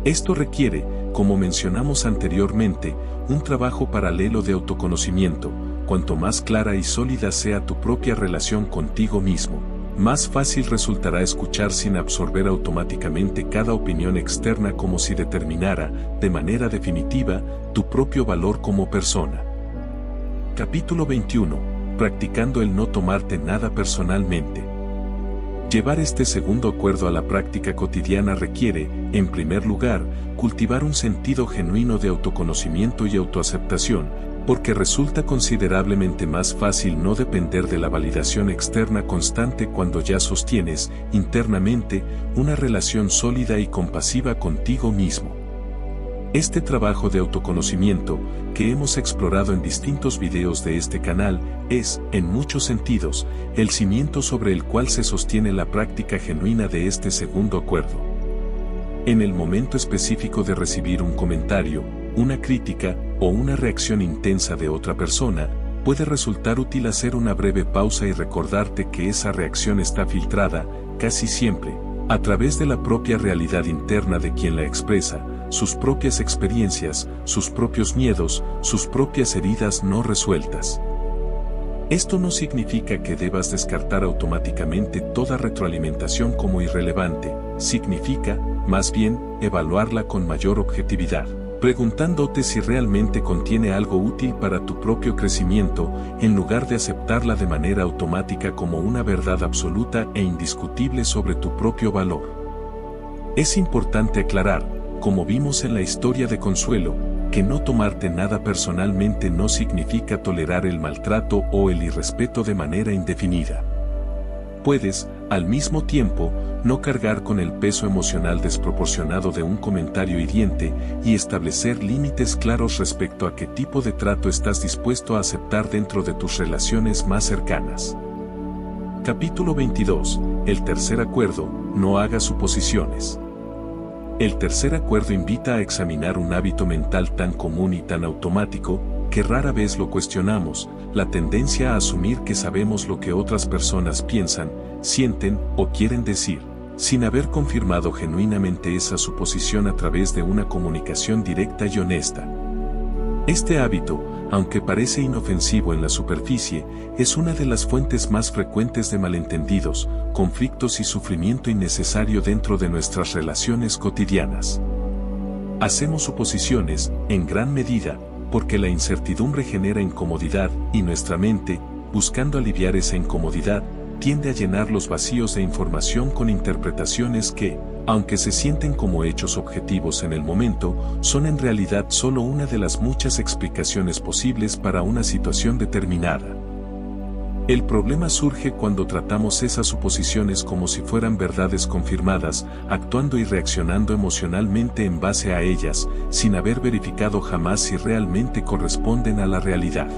Esto requiere, como mencionamos anteriormente, un trabajo paralelo de autoconocimiento. Cuanto más clara y sólida sea tu propia relación contigo mismo, más fácil resultará escuchar sin absorber automáticamente cada opinión externa como si determinara, de manera definitiva, tu propio valor como persona. Capítulo 21. Practicando el no tomarte nada personalmente. Llevar este segundo acuerdo a la práctica cotidiana requiere, en primer lugar, cultivar un sentido genuino de autoconocimiento y autoaceptación, porque resulta considerablemente más fácil no depender de la validación externa constante cuando ya sostienes, internamente, una relación sólida y compasiva contigo mismo. Este trabajo de autoconocimiento, que hemos explorado en distintos videos de este canal, es, en muchos sentidos, el cimiento sobre el cual se sostiene la práctica genuina de este segundo acuerdo. En el momento específico de recibir un comentario, una crítica o una reacción intensa de otra persona, puede resultar útil hacer una breve pausa y recordarte que esa reacción está filtrada, casi siempre, a través de la propia realidad interna de quien la expresa, sus propias experiencias, sus propios miedos, sus propias heridas no resueltas. Esto no significa que debas descartar automáticamente toda retroalimentación como irrelevante, significa, más bien, evaluarla con mayor objetividad, preguntándote si realmente contiene algo útil para tu propio crecimiento, en lugar de aceptarla de manera automática como una verdad absoluta e indiscutible sobre tu propio valor. Es importante aclarar, como vimos en la historia de Consuelo, que no tomarte nada personalmente no significa tolerar el maltrato o el irrespeto de manera indefinida. Puedes, al mismo tiempo, no cargar con el peso emocional desproporcionado de un comentario hiriente y establecer límites claros respecto a qué tipo de trato estás dispuesto a aceptar dentro de tus relaciones más cercanas. Capítulo 22. El tercer acuerdo, no hagas suposiciones. El tercer acuerdo invita a examinar un hábito mental tan común y tan automático, que rara vez lo cuestionamos, la tendencia a asumir que sabemos lo que otras personas piensan, sienten o quieren decir, sin haber confirmado genuinamente esa suposición a través de una comunicación directa y honesta. Este hábito, aunque parece inofensivo en la superficie, es una de las fuentes más frecuentes de malentendidos, conflictos y sufrimiento innecesario dentro de nuestras relaciones cotidianas. Hacemos suposiciones, en gran medida, porque la incertidumbre genera incomodidad y nuestra mente, buscando aliviar esa incomodidad, tiende a llenar los vacíos de información con interpretaciones que, aunque se sienten como hechos objetivos en el momento, son en realidad solo una de las muchas explicaciones posibles para una situación determinada. El problema surge cuando tratamos esas suposiciones como si fueran verdades confirmadas, actuando y reaccionando emocionalmente en base a ellas, sin haber verificado jamás si realmente corresponden a la realidad.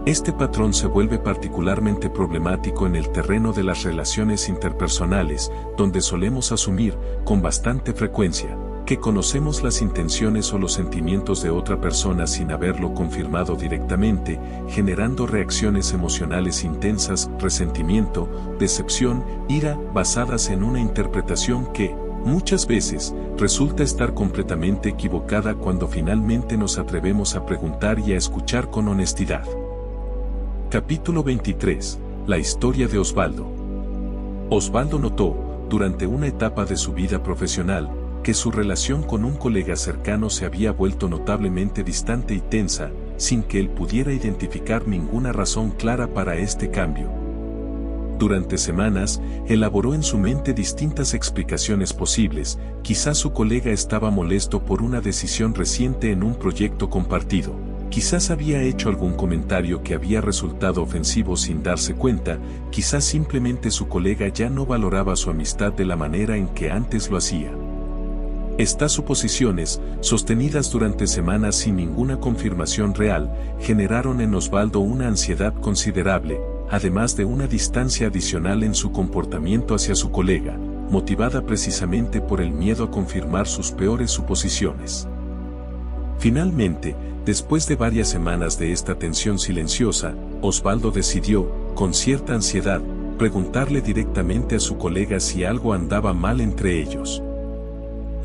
Este patrón se vuelve particularmente problemático en el terreno de las relaciones interpersonales, donde solemos asumir, con bastante frecuencia, que conocemos las intenciones o los sentimientos de otra persona sin haberlo confirmado directamente, generando reacciones emocionales intensas, resentimiento, decepción, ira, basadas en una interpretación que, muchas veces, resulta estar completamente equivocada cuando finalmente nos atrevemos a preguntar y a escuchar con honestidad. Capítulo 23. La historia de Osvaldo. Osvaldo notó, durante una etapa de su vida profesional, que su relación con un colega cercano se había vuelto notablemente distante y tensa, sin que él pudiera identificar ninguna razón clara para este cambio. Durante semanas, elaboró en su mente distintas explicaciones posibles. Quizás su colega estaba molesto por una decisión reciente en un proyecto compartido. Quizás había hecho algún comentario que había resultado ofensivo sin darse cuenta, quizás simplemente su colega ya no valoraba su amistad de la manera en que antes lo hacía. Estas suposiciones, sostenidas durante semanas sin ninguna confirmación real, generaron en Osvaldo una ansiedad considerable, además de una distancia adicional en su comportamiento hacia su colega, motivada precisamente por el miedo a confirmar sus peores suposiciones. Finalmente, después de varias semanas de esta tensión silenciosa, Osvaldo decidió, con cierta ansiedad, preguntarle directamente a su colega si algo andaba mal entre ellos.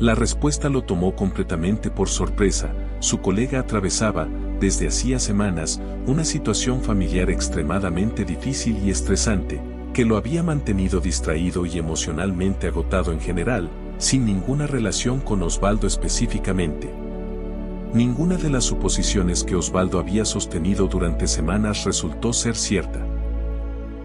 La respuesta lo tomó completamente por sorpresa. Su colega atravesaba, desde hacía semanas, una situación familiar extremadamente difícil y estresante, que lo había mantenido distraído y emocionalmente agotado en general, sin ninguna relación con Osvaldo específicamente. Ninguna de las suposiciones que Osvaldo había sostenido durante semanas resultó ser cierta.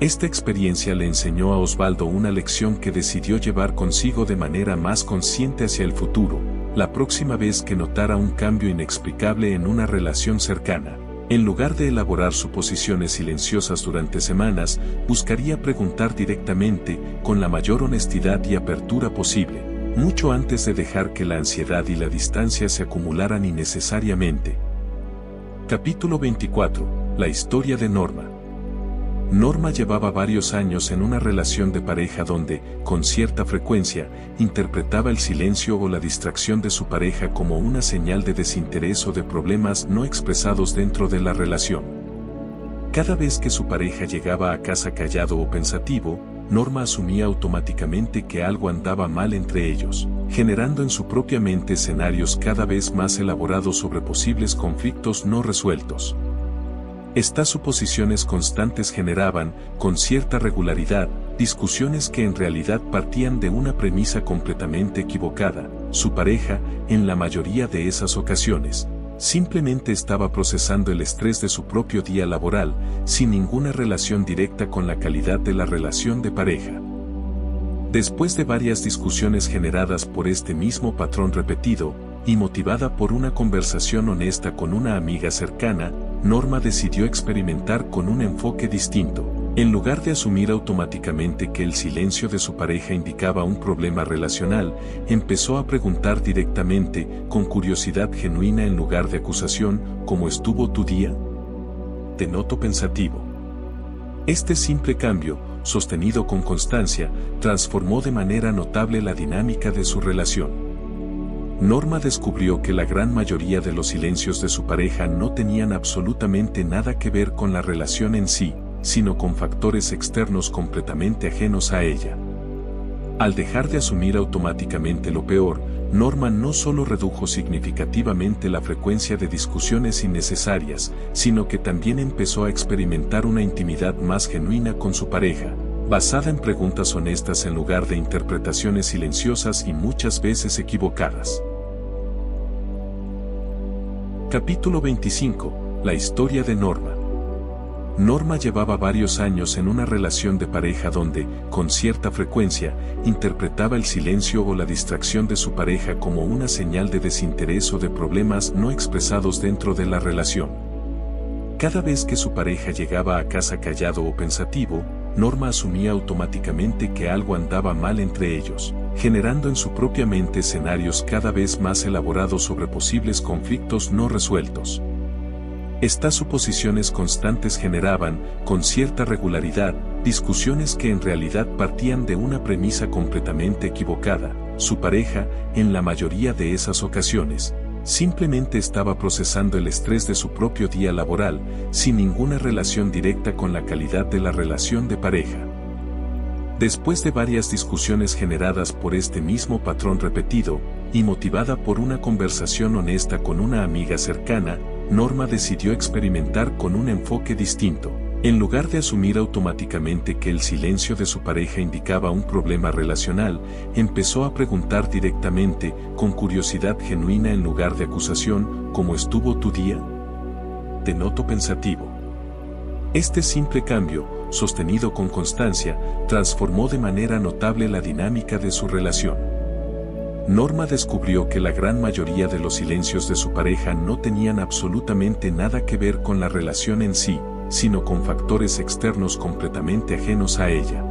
Esta experiencia le enseñó a Osvaldo una lección que decidió llevar consigo de manera más consciente hacia el futuro, la próxima vez que notara un cambio inexplicable en una relación cercana. En lugar de elaborar suposiciones silenciosas durante semanas, buscaría preguntar directamente, con la mayor honestidad y apertura posible, mucho antes de dejar que la ansiedad y la distancia se acumularan innecesariamente. Capítulo 24. La historia de Norma. Norma llevaba varios años en una relación de pareja donde, con cierta frecuencia, interpretaba el silencio o la distracción de su pareja como una señal de desinterés o de problemas no expresados dentro de la relación. Cada vez que su pareja llegaba a casa callado o pensativo, Norma asumía automáticamente que algo andaba mal entre ellos, generando en su propia mente escenarios cada vez más elaborados sobre posibles conflictos no resueltos. Estas suposiciones constantes generaban, con cierta regularidad, discusiones que en realidad partían de una premisa completamente equivocada. Su pareja, en la mayoría de esas ocasiones, simplemente estaba procesando el estrés de su propio día laboral, sin ninguna relación directa con la calidad de la relación de pareja. Después de varias discusiones generadas por este mismo patrón repetido, y motivada por una conversación honesta con una amiga cercana, Norma decidió experimentar con un enfoque distinto. En lugar de asumir automáticamente que el silencio de su pareja indicaba un problema relacional, empezó a preguntar directamente, con curiosidad genuina en lugar de acusación, ¿cómo estuvo tu día? Te noto pensativo. Este simple cambio, sostenido con constancia, transformó de manera notable la dinámica de su relación. Norma descubrió que la gran mayoría de los silencios de su pareja no tenían absolutamente nada que ver con la relación en sí, sino con factores externos completamente ajenos a ella. Al dejar de asumir automáticamente lo peor, Norma no solo redujo significativamente la frecuencia de discusiones innecesarias, sino que también empezó a experimentar una intimidad más genuina con su pareja, basada en preguntas honestas en lugar de interpretaciones silenciosas y muchas veces equivocadas. Capítulo 25. La historia de Norma. Norma llevaba varios años en una relación de pareja donde, con cierta frecuencia, interpretaba el silencio o la distracción de su pareja como una señal de desinterés o de problemas no expresados dentro de la relación. Cada vez que su pareja llegaba a casa callado o pensativo, Norma asumía automáticamente que algo andaba mal entre ellos, generando en su propia mente escenarios cada vez más elaborados sobre posibles conflictos no resueltos. Estas suposiciones constantes generaban, con cierta regularidad, discusiones que en realidad partían de una premisa completamente equivocada. Su pareja, en la mayoría de esas ocasiones, simplemente estaba procesando el estrés de su propio día laboral, sin ninguna relación directa con la calidad de la relación de pareja. Después de varias discusiones generadas por este mismo patrón repetido, y motivada por una conversación honesta con una amiga cercana, Norma decidió experimentar con un enfoque distinto. En lugar de asumir automáticamente que el silencio de su pareja indicaba un problema relacional, empezó a preguntar directamente, con curiosidad genuina en lugar de acusación, ¿cómo estuvo tu día? Te noto pensativo. Este simple cambio, sostenido con constancia, transformó de manera notable la dinámica de su relación. Norma descubrió que la gran mayoría de los silencios de su pareja no tenían absolutamente nada que ver con la relación en sí, sino con factores externos completamente ajenos a ella.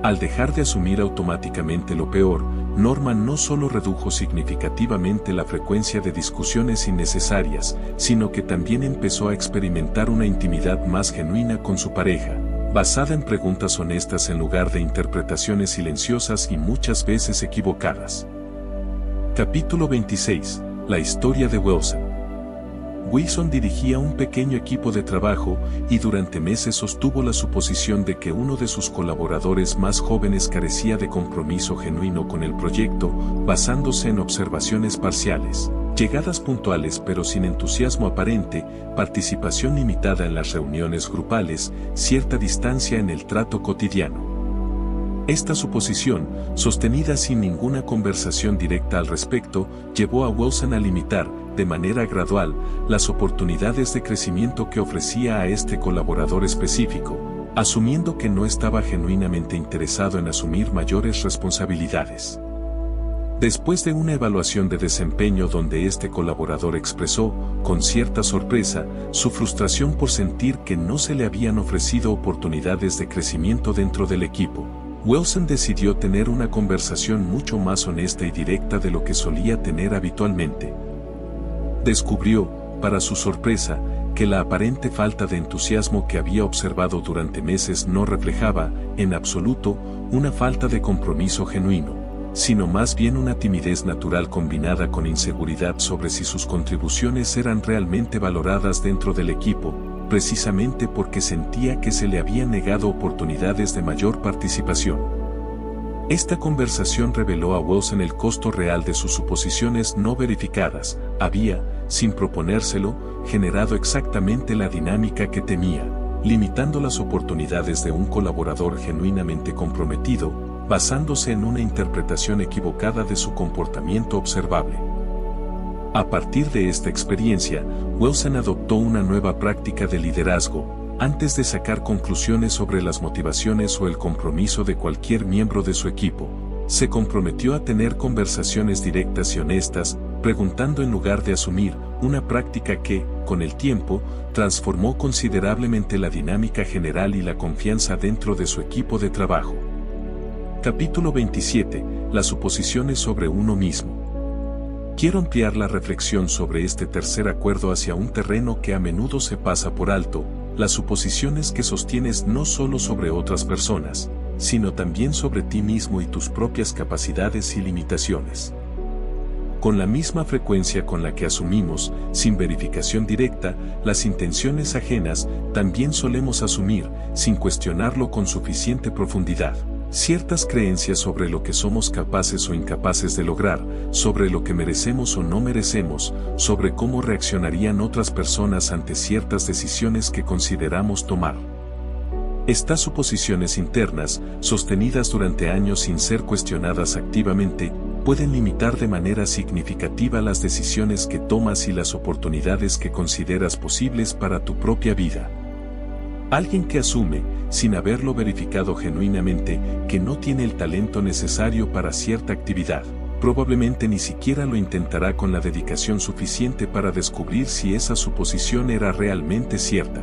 Al dejar de asumir automáticamente lo peor, Norman no solo redujo significativamente la frecuencia de discusiones innecesarias, sino que también empezó a experimentar una intimidad más genuina con su pareja, basada en preguntas honestas en lugar de interpretaciones silenciosas y muchas veces equivocadas. Capítulo 26. La historia de Wilson. Wilson dirigía un pequeño equipo de trabajo y durante meses sostuvo la suposición de que uno de sus colaboradores más jóvenes carecía de compromiso genuino con el proyecto, basándose en observaciones parciales, llegadas puntuales pero sin entusiasmo aparente, participación limitada en las reuniones grupales, cierta distancia en el trato cotidiano. Esta suposición, sostenida sin ninguna conversación directa al respecto, llevó a Wilson a limitar, de manera gradual, las oportunidades de crecimiento que ofrecía a este colaborador específico, asumiendo que no estaba genuinamente interesado en asumir mayores responsabilidades. Después de una evaluación de desempeño donde este colaborador expresó, con cierta sorpresa, su frustración por sentir que no se le habían ofrecido oportunidades de crecimiento dentro del equipo, Wilson decidió tener una conversación mucho más honesta y directa de lo que solía tener habitualmente. Descubrió, para su sorpresa, que la aparente falta de entusiasmo que había observado durante meses no reflejaba, en absoluto, una falta de compromiso genuino, sino más bien una timidez natural combinada con inseguridad sobre si sus contribuciones eran realmente valoradas dentro del equipo, precisamente porque sentía que se le habían negado oportunidades de mayor participación. Esta conversación reveló a Wilson el costo real de sus suposiciones no verificadas. Había, sin proponérselo, generado exactamente la dinámica que temía, limitando las oportunidades de un colaborador genuinamente comprometido, basándose en una interpretación equivocada de su comportamiento observable. A partir de esta experiencia, Wilson adoptó una nueva práctica de liderazgo, antes de sacar conclusiones sobre las motivaciones o el compromiso de cualquier miembro de su equipo. Se comprometió a tener conversaciones directas y honestas, preguntando en lugar de asumir, una práctica que, con el tiempo, transformó considerablemente la dinámica general y la confianza dentro de su equipo de trabajo. Capítulo 27. Las suposiciones sobre uno mismo. Quiero ampliar la reflexión sobre este tercer acuerdo hacia un terreno que a menudo se pasa por alto, las suposiciones que sostienes no solo sobre otras personas, sino también sobre ti mismo y tus propias capacidades y limitaciones. Con la misma frecuencia con la que asumimos, sin verificación directa, las intenciones ajenas, también solemos asumir, sin cuestionarlo con suficiente profundidad, ciertas creencias sobre lo que somos capaces o incapaces de lograr, sobre lo que merecemos o no merecemos, sobre cómo reaccionarían otras personas ante ciertas decisiones que consideramos tomar. Estas suposiciones internas, sostenidas durante años sin ser cuestionadas activamente, pueden limitar de manera significativa las decisiones que tomas y las oportunidades que consideras posibles para tu propia vida. Alguien que asume, sin haberlo verificado genuinamente, que no tiene el talento necesario para cierta actividad, probablemente ni siquiera lo intentará con la dedicación suficiente para descubrir si esa suposición era realmente cierta.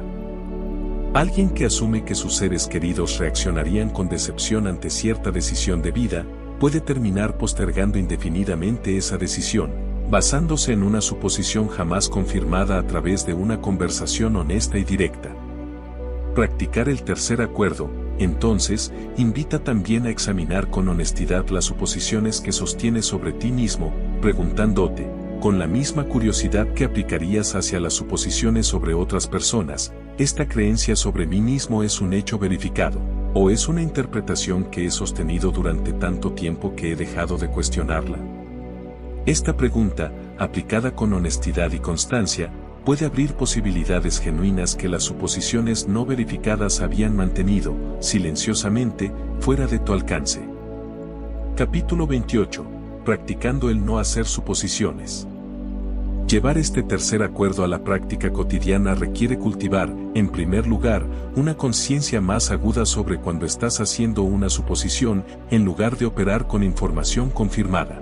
Alguien que asume que sus seres queridos reaccionarían con decepción ante cierta decisión de vida, puede terminar postergando indefinidamente esa decisión, basándose en una suposición jamás confirmada a través de una conversación honesta y directa. Practicar el tercer acuerdo, entonces, invita también a examinar con honestidad las suposiciones que sostienes sobre ti mismo, preguntándote, con la misma curiosidad que aplicarías hacia las suposiciones sobre otras personas, ¿esta creencia sobre mí mismo es un hecho verificado, o es una interpretación que he sostenido durante tanto tiempo que he dejado de cuestionarla? Esta pregunta, aplicada con honestidad y constancia, puede abrir posibilidades genuinas que las suposiciones no verificadas habían mantenido, silenciosamente, fuera de tu alcance. Capítulo 28. Practicando el no hacer suposiciones. Llevar este tercer acuerdo a la práctica cotidiana requiere cultivar, en primer lugar, una conciencia más aguda sobre cuando estás haciendo una suposición, en lugar de operar con información confirmada.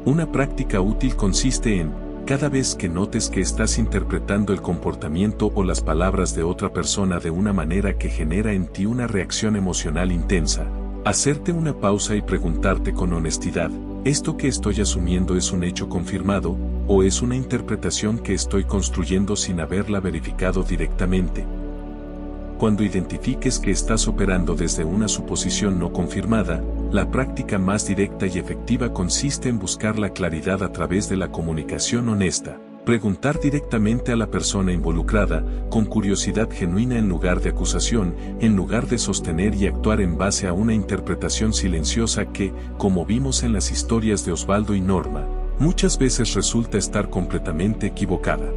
Una práctica útil consiste en, cada vez que notes que estás interpretando el comportamiento o las palabras de otra persona de una manera que genera en ti una reacción emocional intensa, Hacerte una pausa y preguntarte con honestidad, ¿esto que estoy asumiendo es un hecho confirmado, o es una interpretación que estoy construyendo sin haberla verificado directamente? Cuando identifiques que estás operando desde una suposición no confirmada, la práctica más directa y efectiva consiste en buscar la claridad a través de la comunicación honesta. Preguntar directamente a la persona involucrada, con curiosidad genuina en lugar de acusación, en lugar de sostener y actuar en base a una interpretación silenciosa que, como vimos en las historias de Osvaldo y Norma, muchas veces resulta estar completamente equivocada.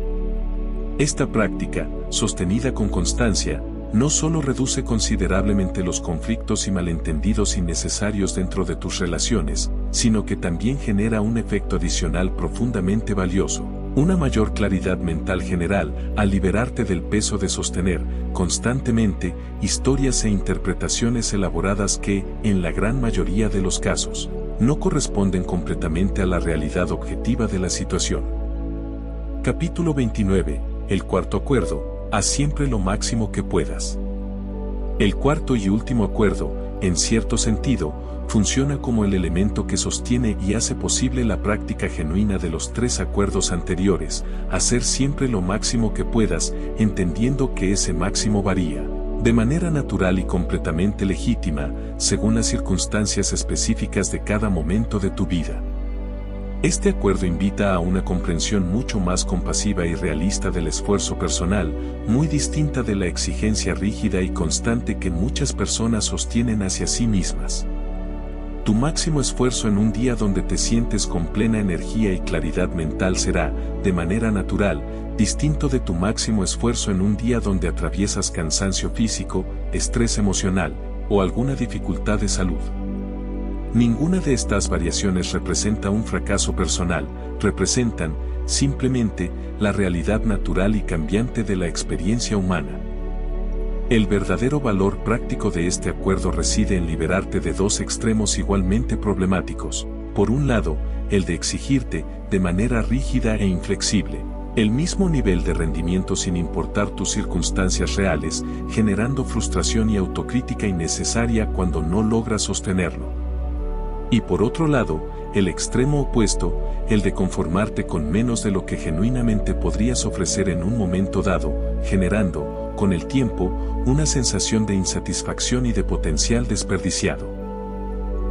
Esta práctica, sostenida con constancia, no solo reduce considerablemente los conflictos y malentendidos innecesarios dentro de tus relaciones, sino que también genera un efecto adicional profundamente valioso. Una mayor claridad mental general al liberarte del peso de sostener, constantemente, historias e interpretaciones elaboradas que, en la gran mayoría de los casos, no corresponden completamente a la realidad objetiva de la situación. Capítulo 29. El cuarto acuerdo. Haz siempre lo máximo que puedas. El cuarto y último acuerdo, en cierto sentido, funciona como el elemento que sostiene y hace posible la práctica genuina de los tres acuerdos anteriores, hacer siempre lo máximo que puedas, entendiendo que ese máximo varía, de manera natural y completamente legítima, según las circunstancias específicas de cada momento de tu vida. Este acuerdo invita a una comprensión mucho más compasiva y realista del esfuerzo personal, muy distinta de la exigencia rígida y constante que muchas personas sostienen hacia sí mismas. Tu máximo esfuerzo en un día donde te sientes con plena energía y claridad mental será, de manera natural, distinto de tu máximo esfuerzo en un día donde atraviesas cansancio físico, estrés emocional, o alguna dificultad de salud. Ninguna de estas variaciones representa un fracaso personal, representan, simplemente, la realidad natural y cambiante de la experiencia humana. El verdadero valor práctico de este acuerdo reside en liberarte de dos extremos igualmente problemáticos. Por un lado, el de exigirte, de manera rígida e inflexible, el mismo nivel de rendimiento sin importar tus circunstancias reales, generando frustración y autocrítica innecesaria cuando no logras sostenerlo. Y por otro lado, el extremo opuesto, el de conformarte con menos de lo que genuinamente podrías ofrecer en un momento dado, generando, con el tiempo, una sensación de insatisfacción y de potencial desperdiciado.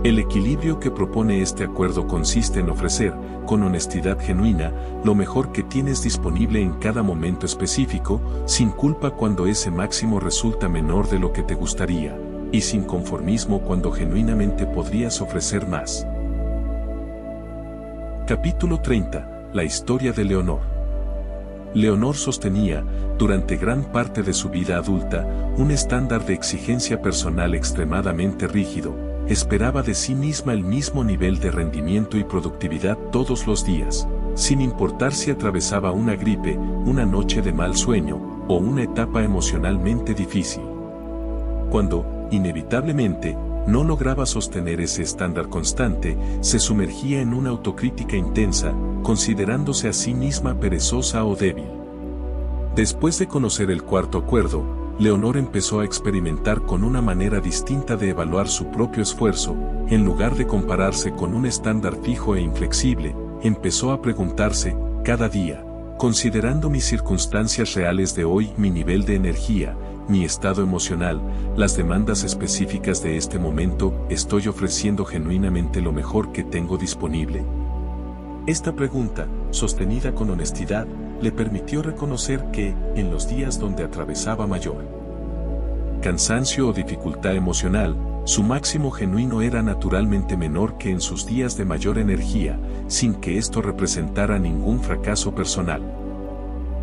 El equilibrio que propone este acuerdo consiste en ofrecer, con honestidad genuina, lo mejor que tienes disponible en cada momento específico, sin culpa cuando ese máximo resulta menor de lo que te gustaría, y sin conformismo cuando genuinamente podrías ofrecer más. Capítulo 30. La historia de Leonor. Leonor sostenía, durante gran parte de su vida adulta, un estándar de exigencia personal extremadamente rígido. Esperaba de sí misma el mismo nivel de rendimiento y productividad todos los días, sin importar si atravesaba una gripe, una noche de mal sueño, o una etapa emocionalmente difícil. Cuando, inevitablemente, no lograba sostener ese estándar constante, se sumergía en una autocrítica intensa, considerándose a sí misma perezosa o débil. Después de conocer el cuarto acuerdo, Leonor empezó a experimentar con una manera distinta de evaluar su propio esfuerzo. En lugar de compararse con un estándar fijo e inflexible, empezó a preguntarse, cada día, considerando mis circunstancias reales de hoy, mi nivel de energía, mi estado emocional, las demandas específicas de este momento, ¿estoy ofreciendo genuinamente lo mejor que tengo disponible? Esta pregunta, sostenida con honestidad, le permitió reconocer que, en los días donde atravesaba mayor cansancio o dificultad emocional, su máximo genuino era naturalmente menor que en sus días de mayor energía, sin que esto representara ningún fracaso personal.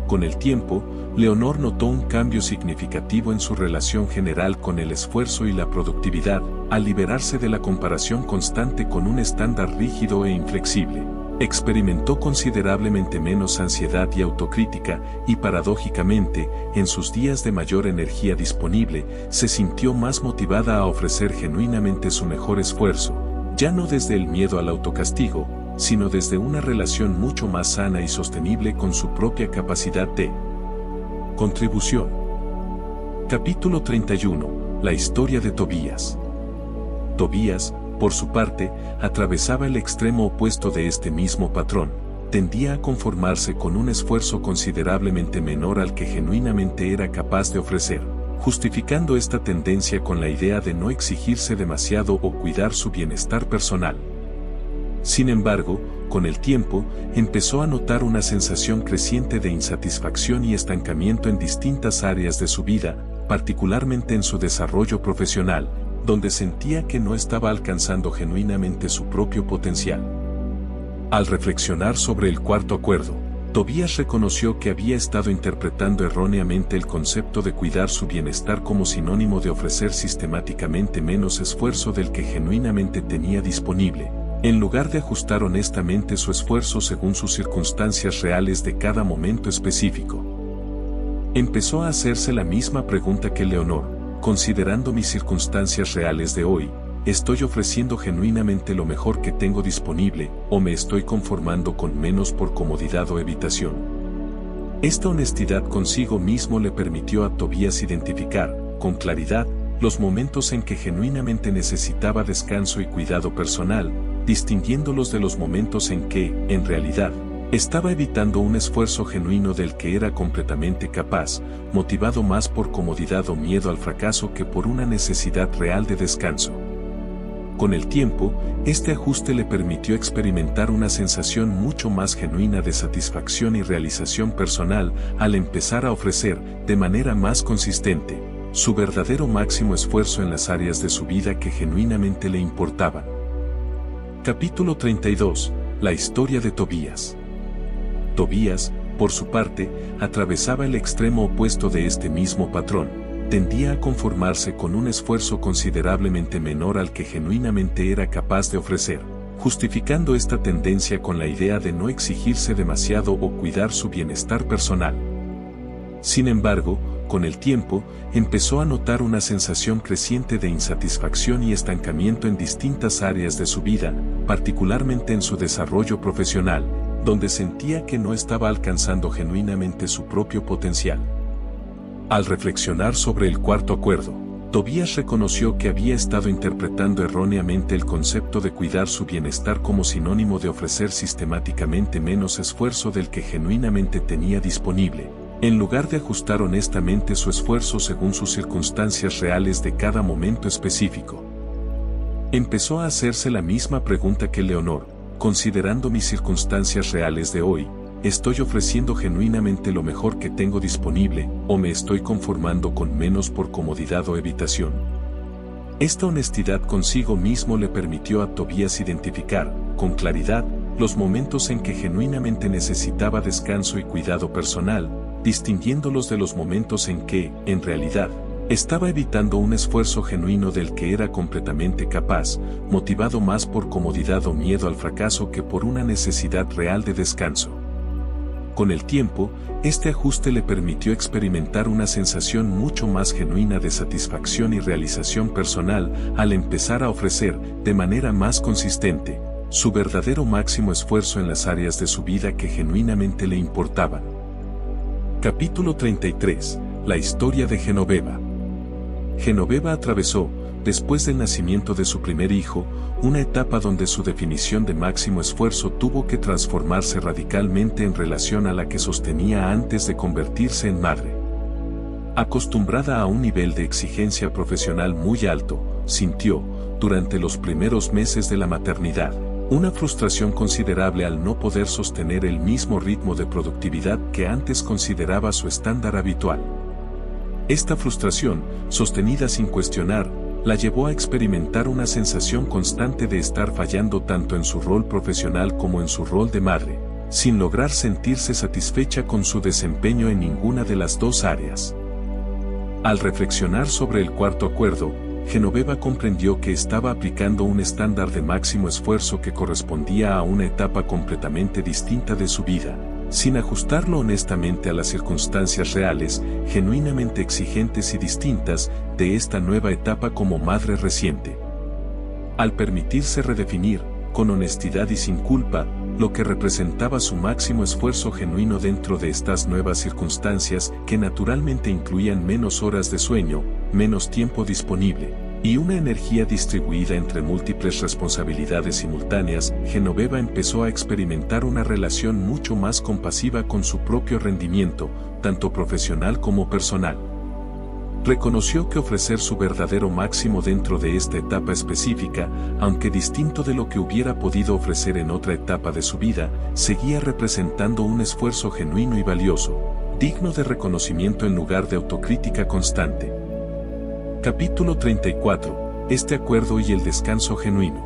Con el tiempo, Leonor notó un cambio significativo en su relación general con el esfuerzo y la productividad, al liberarse de la comparación constante con un estándar rígido e inflexible. Experimentó considerablemente menos ansiedad y autocrítica, y paradójicamente, en sus días de mayor energía disponible, se sintió más motivada a ofrecer genuinamente su mejor esfuerzo, ya no desde el miedo al autocastigo, sino desde una relación mucho más sana y sostenible con su propia capacidad de contribución. Capítulo 31. La historia de Tobías. Tobías, por su parte, atravesaba el extremo opuesto de este mismo patrón. Tendía a conformarse con un esfuerzo considerablemente menor al que genuinamente era capaz de ofrecer, justificando esta tendencia con la idea de no exigirse demasiado o cuidar su bienestar personal. Sin embargo, con el tiempo, empezó a notar una sensación creciente de insatisfacción y estancamiento en distintas áreas de su vida, particularmente en su desarrollo profesional, donde sentía que no estaba alcanzando genuinamente su propio potencial. Al reflexionar sobre el cuarto acuerdo, Tobías reconoció que había estado interpretando erróneamente el concepto de cuidar su bienestar como sinónimo de ofrecer sistemáticamente menos esfuerzo del que genuinamente tenía disponible, en lugar de ajustar honestamente su esfuerzo según sus circunstancias reales de cada momento específico. Empezó a hacerse la misma pregunta que Leonor: considerando mis circunstancias reales de hoy, ¿estoy ofreciendo genuinamente lo mejor que tengo disponible, o me estoy conformando con menos por comodidad o evitación? Esta honestidad consigo mismo le permitió a Tobías identificar, con claridad, los momentos en que genuinamente necesitaba descanso y cuidado personal, distinguiéndolos de los momentos en que, en realidad, estaba evitando un esfuerzo genuino del que era completamente capaz, motivado más por comodidad o miedo al fracaso que por una necesidad real de descanso. Con el tiempo, este ajuste le permitió experimentar una sensación mucho más genuina de satisfacción y realización personal al empezar a ofrecer, de manera más consistente, su verdadero máximo esfuerzo en las áreas de su vida que genuinamente le importaban. Capítulo 32. La historia de Tobías. Tobías, por su parte, atravesaba el extremo opuesto de este mismo patrón. Tendía a conformarse con un esfuerzo considerablemente menor al que genuinamente era capaz de ofrecer, justificando esta tendencia con la idea de no exigirse demasiado o cuidar su bienestar personal. Sin embargo, con el tiempo, empezó a notar una sensación creciente de insatisfacción y estancamiento en distintas áreas de su vida, particularmente en su desarrollo profesional, donde sentía que no estaba alcanzando genuinamente su propio potencial. Al reflexionar sobre el cuarto acuerdo, Tobías reconoció que había estado interpretando erróneamente el concepto de cuidar su bienestar como sinónimo de ofrecer sistemáticamente menos esfuerzo del que genuinamente tenía disponible, en lugar de ajustar honestamente su esfuerzo según sus circunstancias reales de cada momento específico. Empezó a hacerse la misma pregunta que Leonor: considerando mis circunstancias reales de hoy, ¿estoy ofreciendo genuinamente lo mejor que tengo disponible, o me estoy conformando con menos por comodidad o evitación? Esta honestidad consigo mismo le permitió a Tobías identificar, con claridad, los momentos en que genuinamente necesitaba descanso y cuidado personal, distinguiéndolos de los momentos en que, en realidad, estaba evitando un esfuerzo genuino del que era completamente capaz, motivado más por comodidad o miedo al fracaso que por una necesidad real de descanso. Con el tiempo, este ajuste le permitió experimentar una sensación mucho más genuina de satisfacción y realización personal al empezar a ofrecer, de manera más consistente, su verdadero máximo esfuerzo en las áreas de su vida que genuinamente le importaban. Capítulo 33. La historia de Genoveva. Genoveva atravesó, después del nacimiento de su primer hijo, una etapa donde su definición de máximo esfuerzo tuvo que transformarse radicalmente en relación a la que sostenía antes de convertirse en madre. Acostumbrada a un nivel de exigencia profesional muy alto, sintió, durante los primeros meses de la maternidad, una frustración considerable al no poder sostener el mismo ritmo de productividad que antes consideraba su estándar habitual. Esta frustración, sostenida sin cuestionar, la llevó a experimentar una sensación constante de estar fallando tanto en su rol profesional como en su rol de madre, sin lograr sentirse satisfecha con su desempeño en ninguna de las dos áreas. Al reflexionar sobre el cuarto acuerdo, Genoveva comprendió que estaba aplicando un estándar de máximo esfuerzo que correspondía a una etapa completamente distinta de su vida, sin ajustarlo honestamente a las circunstancias reales, genuinamente exigentes y distintas, de esta nueva etapa como madre reciente. Al permitirse redefinir, con honestidad y sin culpa, lo que representaba su máximo esfuerzo genuino dentro de estas nuevas circunstancias que naturalmente incluían menos horas de sueño, menos tiempo disponible, y una energía distribuida entre múltiples responsabilidades simultáneas, Genoveva empezó a experimentar una relación mucho más compasiva con su propio rendimiento, tanto profesional como personal. Reconoció que ofrecer su verdadero máximo dentro de esta etapa específica, aunque distinto de lo que hubiera podido ofrecer en otra etapa de su vida, seguía representando un esfuerzo genuino y valioso, digno de reconocimiento en lugar de autocrítica constante. Capítulo 34. Este acuerdo y el descanso genuino.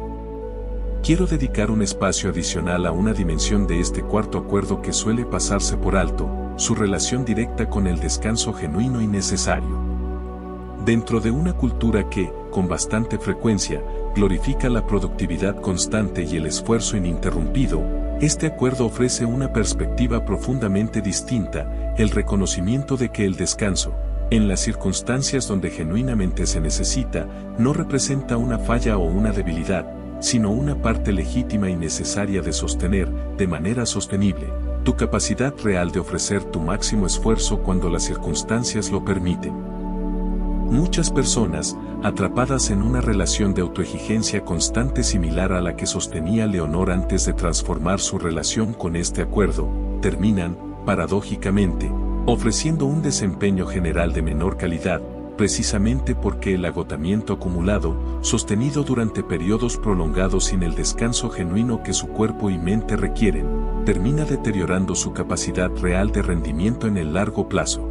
Quiero dedicar un espacio adicional a una dimensión de este cuarto acuerdo que suele pasarse por alto, su relación directa con el descanso genuino y necesario. Dentro de una cultura que, con bastante frecuencia, glorifica la productividad constante y el esfuerzo ininterrumpido, este acuerdo ofrece una perspectiva profundamente distinta, el reconocimiento de que el descanso, en las circunstancias donde genuinamente se necesita, no representa una falla o una debilidad, sino una parte legítima y necesaria de sostener, de manera sostenible, tu capacidad real de ofrecer tu máximo esfuerzo cuando las circunstancias lo permiten. Muchas personas, atrapadas en una relación de autoexigencia constante similar a la que sostenía Leonor antes de transformar su relación con este acuerdo, terminan, paradójicamente, ofreciendo un desempeño general de menor calidad, precisamente porque el agotamiento acumulado, sostenido durante periodos prolongados sin el descanso genuino que su cuerpo y mente requieren, termina deteriorando su capacidad real de rendimiento en el largo plazo.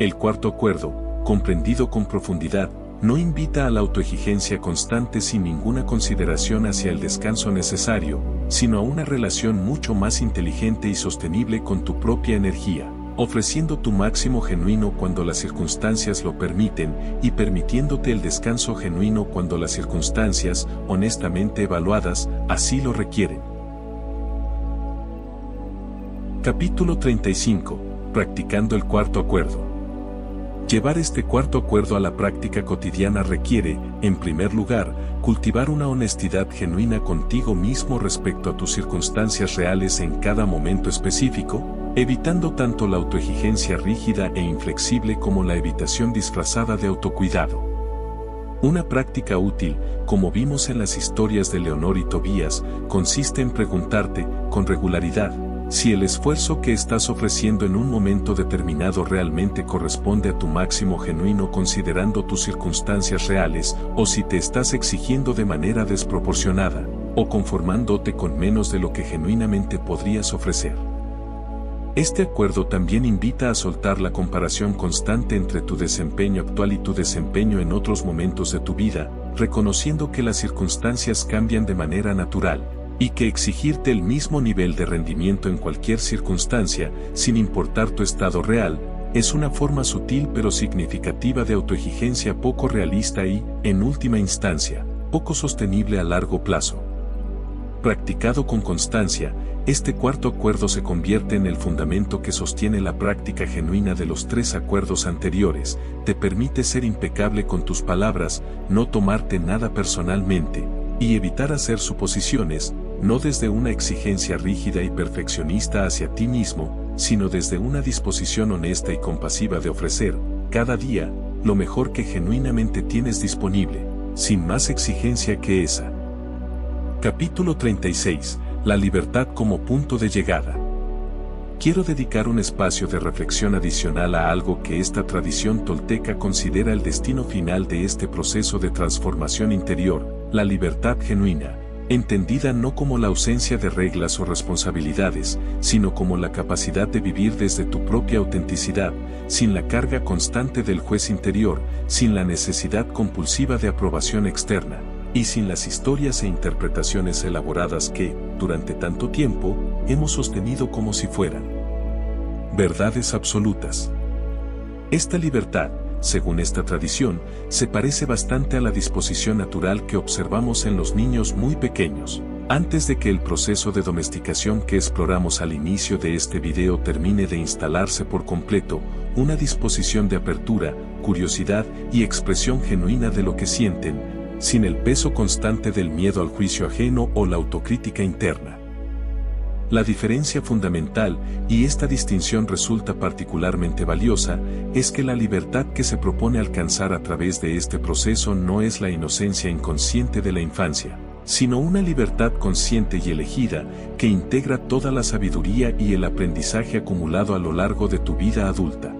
El cuarto acuerdo, comprendido con profundidad, no invita a la autoexigencia constante sin ninguna consideración hacia el descanso necesario, sino a una relación mucho más inteligente y sostenible con tu propia energía, ofreciendo tu máximo genuino cuando las circunstancias lo permiten y permitiéndote el descanso genuino cuando las circunstancias, honestamente evaluadas, así lo requieren. Capítulo 35. Practicando el cuarto acuerdo. Llevar este cuarto acuerdo a la práctica cotidiana requiere, en primer lugar, cultivar una honestidad genuina contigo mismo respecto a tus circunstancias reales en cada momento específico, evitando tanto la autoexigencia rígida e inflexible como la evitación disfrazada de autocuidado. Una práctica útil, como vimos en las historias de Leonor y Tobías, consiste en preguntarte, con regularidad, si el esfuerzo que estás ofreciendo en un momento determinado realmente corresponde a tu máximo genuino considerando tus circunstancias reales, o si te estás exigiendo de manera desproporcionada, o conformándote con menos de lo que genuinamente podrías ofrecer. Este acuerdo también invita a soltar la comparación constante entre tu desempeño actual y tu desempeño en otros momentos de tu vida, reconociendo que las circunstancias cambian de manera natural, y que exigirte el mismo nivel de rendimiento en cualquier circunstancia, sin importar tu estado real, es una forma sutil pero significativa de autoexigencia poco realista y, en última instancia, poco sostenible a largo plazo. Practicado con constancia, este cuarto acuerdo se convierte en el fundamento que sostiene la práctica genuina de los tres acuerdos anteriores, te permite ser impecable con tus palabras, no tomarte nada personalmente, y evitar hacer suposiciones, no desde una exigencia rígida y perfeccionista hacia ti mismo, sino desde una disposición honesta y compasiva de ofrecer, cada día, lo mejor que genuinamente tienes disponible, sin más exigencia que esa. Capítulo 36. La libertad como punto de llegada. Quiero dedicar un espacio de reflexión adicional a algo que esta tradición tolteca considera el destino final de este proceso de transformación interior, la libertad genuina, entendida no como la ausencia de reglas o responsabilidades, sino como la capacidad de vivir desde tu propia autenticidad, sin la carga constante del juez interior, sin la necesidad compulsiva de aprobación externa, y sin las historias e interpretaciones elaboradas que, durante tanto tiempo, hemos sostenido como si fueran verdades absolutas. Esta libertad, según esta tradición, se parece bastante a la disposición natural que observamos en los niños muy pequeños. Antes de que el proceso de domesticación que exploramos al inicio de este video termine de instalarse por completo, una disposición de apertura, curiosidad y expresión genuina de lo que sienten, sin el peso constante del miedo al juicio ajeno o la autocrítica interna. La diferencia fundamental, y esta distinción resulta particularmente valiosa, es que la libertad que se propone alcanzar a través de este proceso no es la inocencia inconsciente de la infancia, sino una libertad consciente y elegida que integra toda la sabiduría y el aprendizaje acumulado a lo largo de tu vida adulta.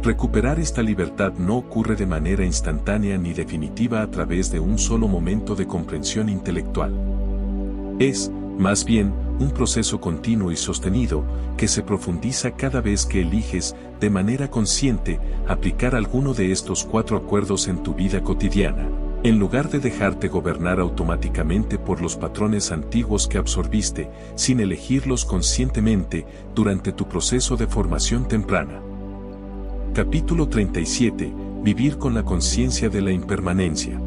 Recuperar esta libertad no ocurre de manera instantánea ni definitiva a través de un solo momento de comprensión intelectual. Es, más bien, un proceso continuo y sostenido, que se profundiza cada vez que eliges, de manera consciente, aplicar alguno de estos 4 acuerdos en tu vida cotidiana, en lugar de dejarte gobernar automáticamente por los patrones antiguos que absorbiste, sin elegirlos conscientemente, durante tu proceso de formación temprana. Capítulo 37. Vivir con la conciencia de la impermanencia.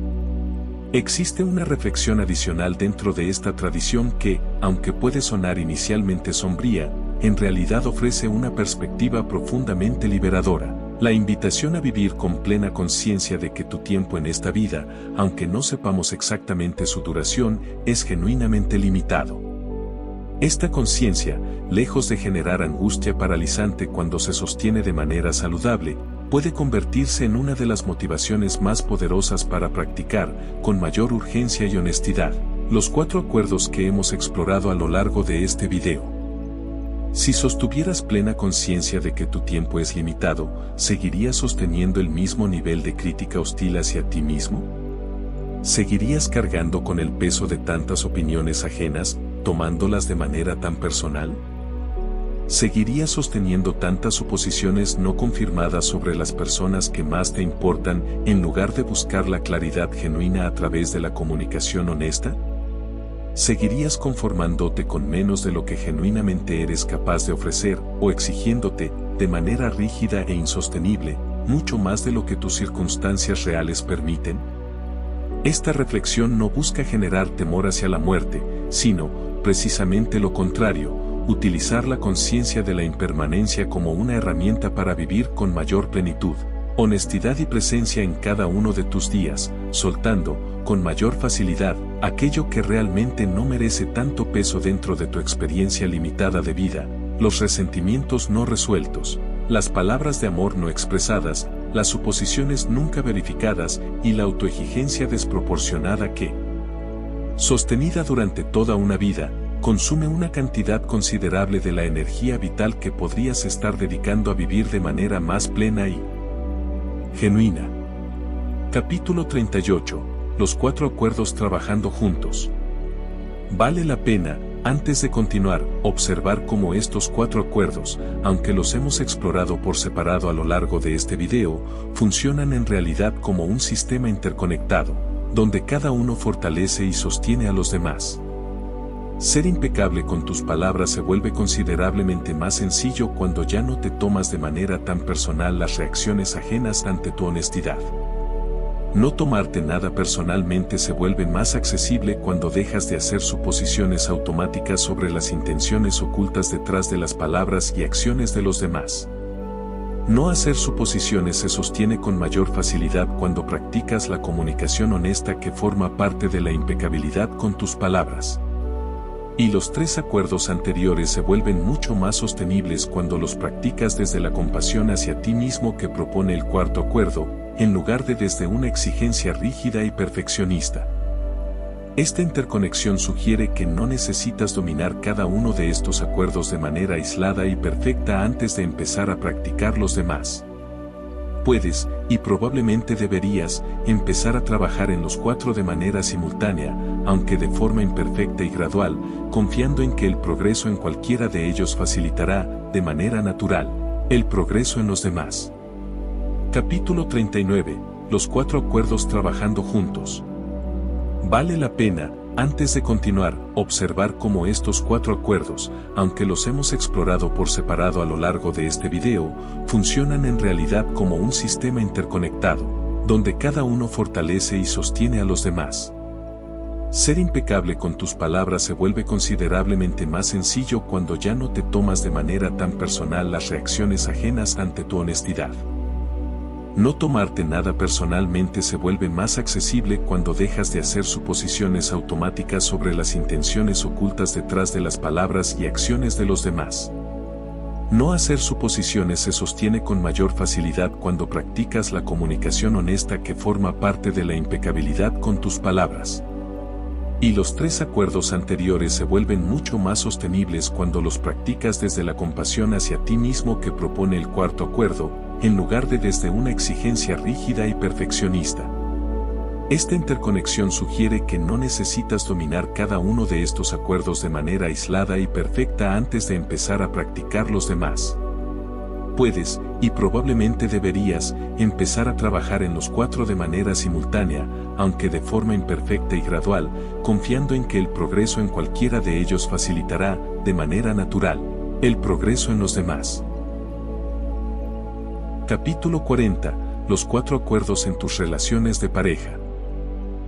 Existe una reflexión adicional dentro de esta tradición que, aunque puede sonar inicialmente sombría, en realidad ofrece una perspectiva profundamente liberadora. La invitación a vivir con plena conciencia de que tu tiempo en esta vida, aunque no sepamos exactamente su duración, es genuinamente limitado. Esta conciencia, lejos de generar angustia paralizante cuando se sostiene de manera saludable, puede convertirse en una de las motivaciones más poderosas para practicar, con mayor urgencia y honestidad, los 4 acuerdos que hemos explorado a lo largo de este video. Si sostuvieras plena conciencia de que tu tiempo es limitado, ¿seguirías sosteniendo el mismo nivel de crítica hostil hacia ti mismo? ¿Seguirías cargando con el peso de tantas opiniones ajenas, tomándolas de manera tan personal? ¿Seguirías sosteniendo tantas suposiciones no confirmadas sobre las personas que más te importan, en lugar de buscar la claridad genuina a través de la comunicación honesta? ¿Seguirías conformándote con menos de lo que genuinamente eres capaz de ofrecer, o exigiéndote, de manera rígida e insostenible, mucho más de lo que tus circunstancias reales permiten? Esta reflexión no busca generar temor hacia la muerte, sino, precisamente lo contrario, utilizar la conciencia de la impermanencia como una herramienta para vivir con mayor plenitud, honestidad y presencia en cada uno de tus días, soltando, con mayor facilidad, aquello que realmente no merece tanto peso dentro de tu experiencia limitada de vida, los resentimientos no resueltos, las palabras de amor no expresadas, las suposiciones nunca verificadas y la autoexigencia desproporcionada que, sostenida durante toda una vida, consume una cantidad considerable de la energía vital que podrías estar dedicando a vivir de manera más plena y genuina. Capítulo 38. Los 4 acuerdos trabajando juntos. Vale la pena, antes de continuar, observar cómo estos 4 acuerdos, aunque los hemos explorado por separado a lo largo de este video, funcionan en realidad como un sistema interconectado, donde cada uno fortalece y sostiene a los demás. Ser impecable con tus palabras se vuelve considerablemente más sencillo cuando ya no te tomas de manera tan personal las reacciones ajenas ante tu honestidad. No tomarte nada personalmente se vuelve más accesible cuando dejas de hacer suposiciones automáticas sobre las intenciones ocultas detrás de las palabras y acciones de los demás. No hacer suposiciones se sostiene con mayor facilidad cuando practicas la comunicación honesta que forma parte de la impecabilidad con tus palabras. Y los 3 acuerdos anteriores se vuelven mucho más sostenibles cuando los practicas desde la compasión hacia ti mismo que propone el 4º acuerdo, en lugar de desde una exigencia rígida y perfeccionista. Esta interconexión sugiere que no necesitas dominar cada uno de estos acuerdos de manera aislada y perfecta antes de empezar a practicar los demás. Puedes, y probablemente deberías, empezar a trabajar en los 4 de manera simultánea, aunque de forma imperfecta y gradual, confiando en que el progreso en cualquiera de ellos facilitará, de manera natural, el progreso en los demás. Capítulo 39. Los 4 acuerdos trabajando juntos. Vale la pena, antes de continuar, observar cómo estos 4 acuerdos, aunque los hemos explorado por separado a lo largo de este video, funcionan en realidad como un sistema interconectado, donde cada uno fortalece y sostiene a los demás. Ser impecable con tus palabras se vuelve considerablemente más sencillo cuando ya no te tomas de manera tan personal las reacciones ajenas ante tu honestidad. No tomarte nada personalmente se vuelve más accesible cuando dejas de hacer suposiciones automáticas sobre las intenciones ocultas detrás de las palabras y acciones de los demás. No hacer suposiciones se sostiene con mayor facilidad cuando practicas la comunicación honesta que forma parte de la impecabilidad con tus palabras. Y los 3 acuerdos anteriores se vuelven mucho más sostenibles cuando los practicas desde la compasión hacia ti mismo que propone el 4º acuerdo, en lugar de desde una exigencia rígida y perfeccionista. Esta interconexión sugiere que no necesitas dominar cada uno de estos acuerdos de manera aislada y perfecta antes de empezar a practicar los demás. Puedes, y probablemente deberías, empezar a trabajar en los 4 de manera simultánea, aunque de forma imperfecta y gradual, confiando en que el progreso en cualquiera de ellos facilitará, de manera natural, el progreso en los demás. Capítulo 40. Los 4 acuerdos en tus relaciones de pareja.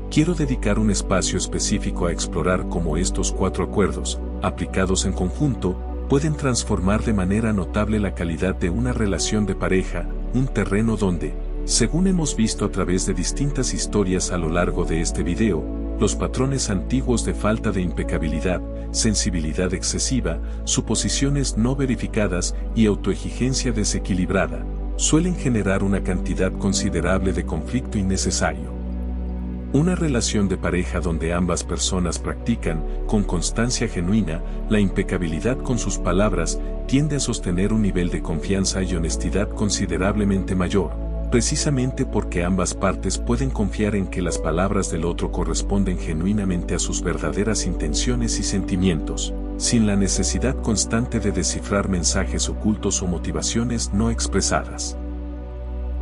Quiero dedicar un espacio específico a explorar cómo estos 4 acuerdos, aplicados en conjunto, pueden transformar de manera notable la calidad de una relación de pareja, un terreno donde, según hemos visto a través de distintas historias a lo largo de este video, los patrones antiguos de falta de impecabilidad, sensibilidad excesiva, suposiciones no verificadas y autoexigencia desequilibrada, suelen generar una cantidad considerable de conflicto innecesario. Una relación de pareja donde ambas personas practican, con constancia genuina, la impecabilidad con sus palabras, tiende a sostener un nivel de confianza y honestidad considerablemente mayor, precisamente porque ambas partes pueden confiar en que las palabras del otro corresponden genuinamente a sus verdaderas intenciones y sentimientos, sin la necesidad constante de descifrar mensajes ocultos o motivaciones no expresadas.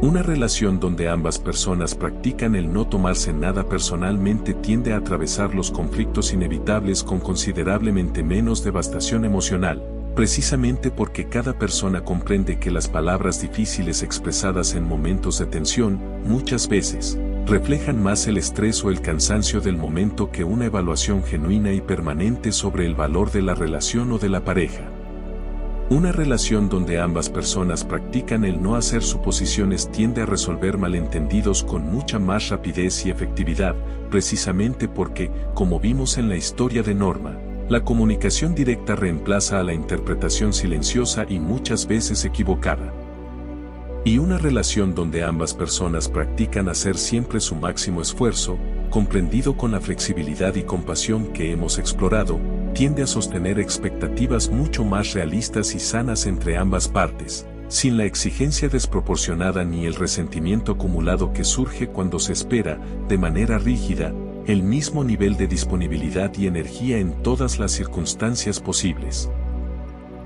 Una relación donde ambas personas practican el no tomarse nada personalmente tiende a atravesar los conflictos inevitables con considerablemente menos devastación emocional, precisamente porque cada persona comprende que las palabras difíciles expresadas en momentos de tensión, muchas veces, reflejan más el estrés o el cansancio del momento que una evaluación genuina y permanente sobre el valor de la relación o de la pareja. Una relación donde ambas personas practican el no hacer suposiciones tiende a resolver malentendidos con mucha más rapidez y efectividad, precisamente porque, como vimos en la historia de Norma, la comunicación directa reemplaza a la interpretación silenciosa y muchas veces equivocada. Y una relación donde ambas personas practican hacer siempre su máximo esfuerzo, comprendido con la flexibilidad y compasión que hemos explorado, tiende a sostener expectativas mucho más realistas y sanas entre ambas partes, sin la exigencia desproporcionada ni el resentimiento acumulado que surge cuando se espera, de manera rígida, el mismo nivel de disponibilidad y energía en todas las circunstancias posibles.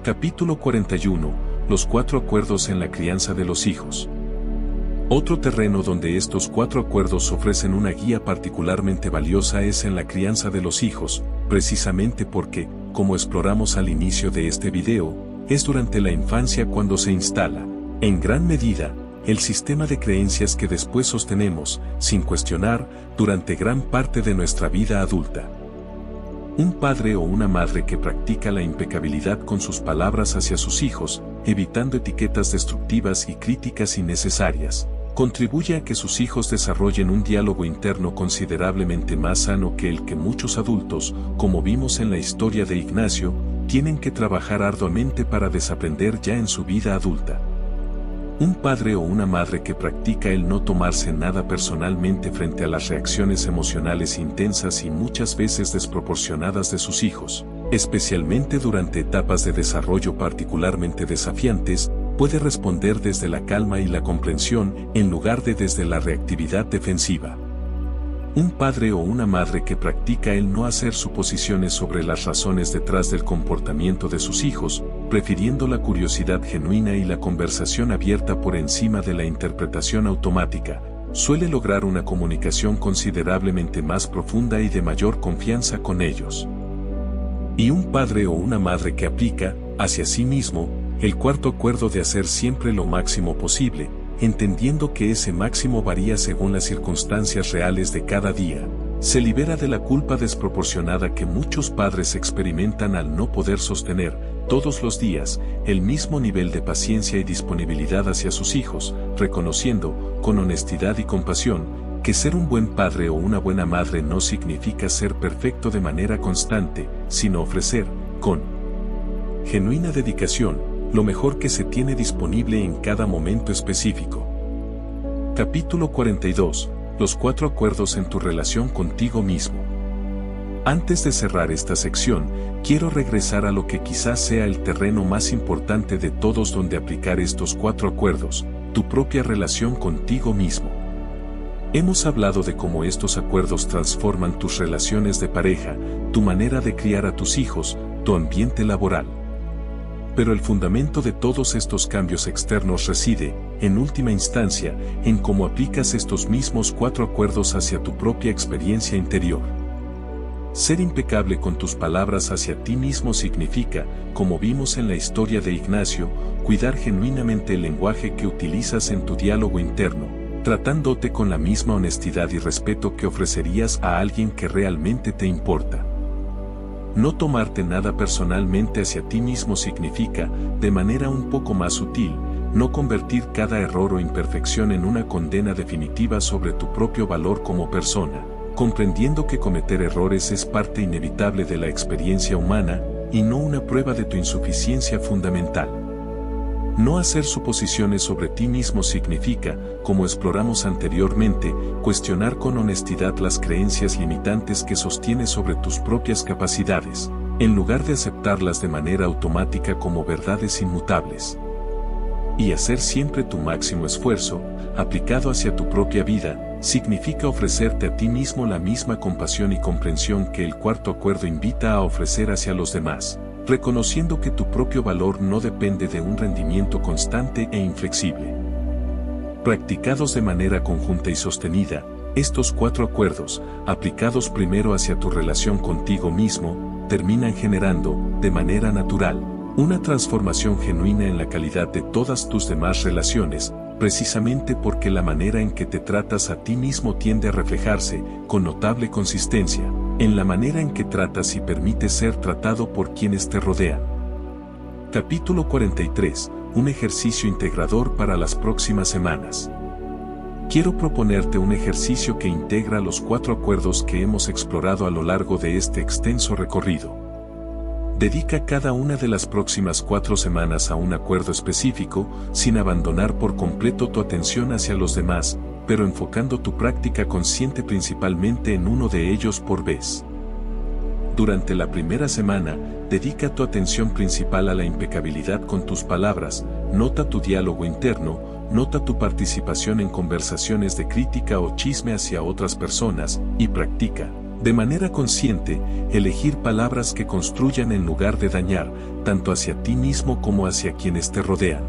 Capítulo 41. Los 4 acuerdos en la crianza de los hijos. Otro terreno donde estos 4 acuerdos ofrecen una guía particularmente valiosa es en la crianza de los hijos, precisamente porque, como exploramos al inicio de este video, es durante la infancia cuando se instala, en gran medida, el sistema de creencias que después sostenemos, sin cuestionar, durante gran parte de nuestra vida adulta. Un padre o una madre que practica la impecabilidad con sus palabras hacia sus hijos, evitando etiquetas destructivas y críticas innecesarias, contribuye a que sus hijos desarrollen un diálogo interno considerablemente más sano que el que muchos adultos, como vimos en la historia de Ignacio, tienen que trabajar arduamente para desaprender ya en su vida adulta. Un padre o una madre que practica el no tomarse nada personalmente frente a las reacciones emocionales intensas y muchas veces desproporcionadas de sus hijos, especialmente durante etapas de desarrollo particularmente desafiantes, puede responder desde la calma y la comprensión en lugar de desde la reactividad defensiva. Un padre o una madre que practica el no hacer suposiciones sobre las razones detrás del comportamiento de sus hijos, prefiriendo la curiosidad genuina y la conversación abierta por encima de la interpretación automática, suele lograr una comunicación considerablemente más profunda y de mayor confianza con ellos. Y un padre o una madre que aplica, hacia sí mismo, el 4º acuerdo de hacer siempre lo máximo posible, entendiendo que ese máximo varía según las circunstancias reales de cada día, se libera de la culpa desproporcionada que muchos padres experimentan al no poder sostener, todos los días, el mismo nivel de paciencia y disponibilidad hacia sus hijos, reconociendo, con honestidad y compasión, que ser un buen padre o una buena madre no significa ser perfecto de manera constante, sino ofrecer, con genuina dedicación, lo mejor que se tiene disponible en cada momento específico. Capítulo 42. Los 4 acuerdos en tu relación contigo mismo. Antes de cerrar esta sección, quiero regresar a lo que quizás sea el terreno más importante de todos donde aplicar estos 4 acuerdos, tu propia relación contigo mismo. Hemos hablado de cómo estos acuerdos transforman tus relaciones de pareja, tu manera de criar a tus hijos, tu ambiente laboral. Pero el fundamento de todos estos cambios externos reside, en última instancia, en cómo aplicas estos mismos 4 acuerdos hacia tu propia experiencia interior. Ser impecable con tus palabras hacia ti mismo significa, como vimos en la historia de Ignacio, cuidar genuinamente el lenguaje que utilizas en tu diálogo interno, tratándote con la misma honestidad y respeto que ofrecerías a alguien que realmente te importa. No tomarte nada personalmente hacia ti mismo significa, de manera un poco más sutil, no convertir cada error o imperfección en una condena definitiva sobre tu propio valor como persona, comprendiendo que cometer errores es parte inevitable de la experiencia humana, y no una prueba de tu insuficiencia fundamental. No hacer suposiciones sobre ti mismo significa, como exploramos anteriormente, cuestionar con honestidad las creencias limitantes que sostienes sobre tus propias capacidades, en lugar de aceptarlas de manera automática como verdades inmutables. Y hacer siempre tu máximo esfuerzo, aplicado hacia tu propia vida, significa ofrecerte a ti mismo la misma compasión y comprensión que el 4º acuerdo invita a ofrecer hacia los demás, reconociendo que tu propio valor no depende de un rendimiento constante e inflexible. Practicados de manera conjunta y sostenida, estos 4 acuerdos, aplicados primero hacia tu relación contigo mismo, terminan generando, de manera natural, una transformación genuina en la calidad de todas tus demás relaciones, precisamente porque la manera en que te tratas a ti mismo tiende a reflejarse, con notable consistencia, en la manera en que tratas y permites ser tratado por quienes te rodean. Capítulo 43. Un ejercicio integrador para las próximas semanas. Quiero proponerte un ejercicio que integra los 4 acuerdos que hemos explorado a lo largo de este extenso recorrido. Dedica cada una de las próximas 4 semanas a un acuerdo específico, sin abandonar por completo tu atención hacia los demás, pero enfocando tu práctica consciente principalmente en uno de ellos por vez. Durante la primera semana, dedica tu atención principal a la impecabilidad con tus palabras, nota tu diálogo interno, nota tu participación en conversaciones de crítica o chisme hacia otras personas, y practica, de manera consciente, elegir palabras que construyan en lugar de dañar, tanto hacia ti mismo como hacia quienes te rodean.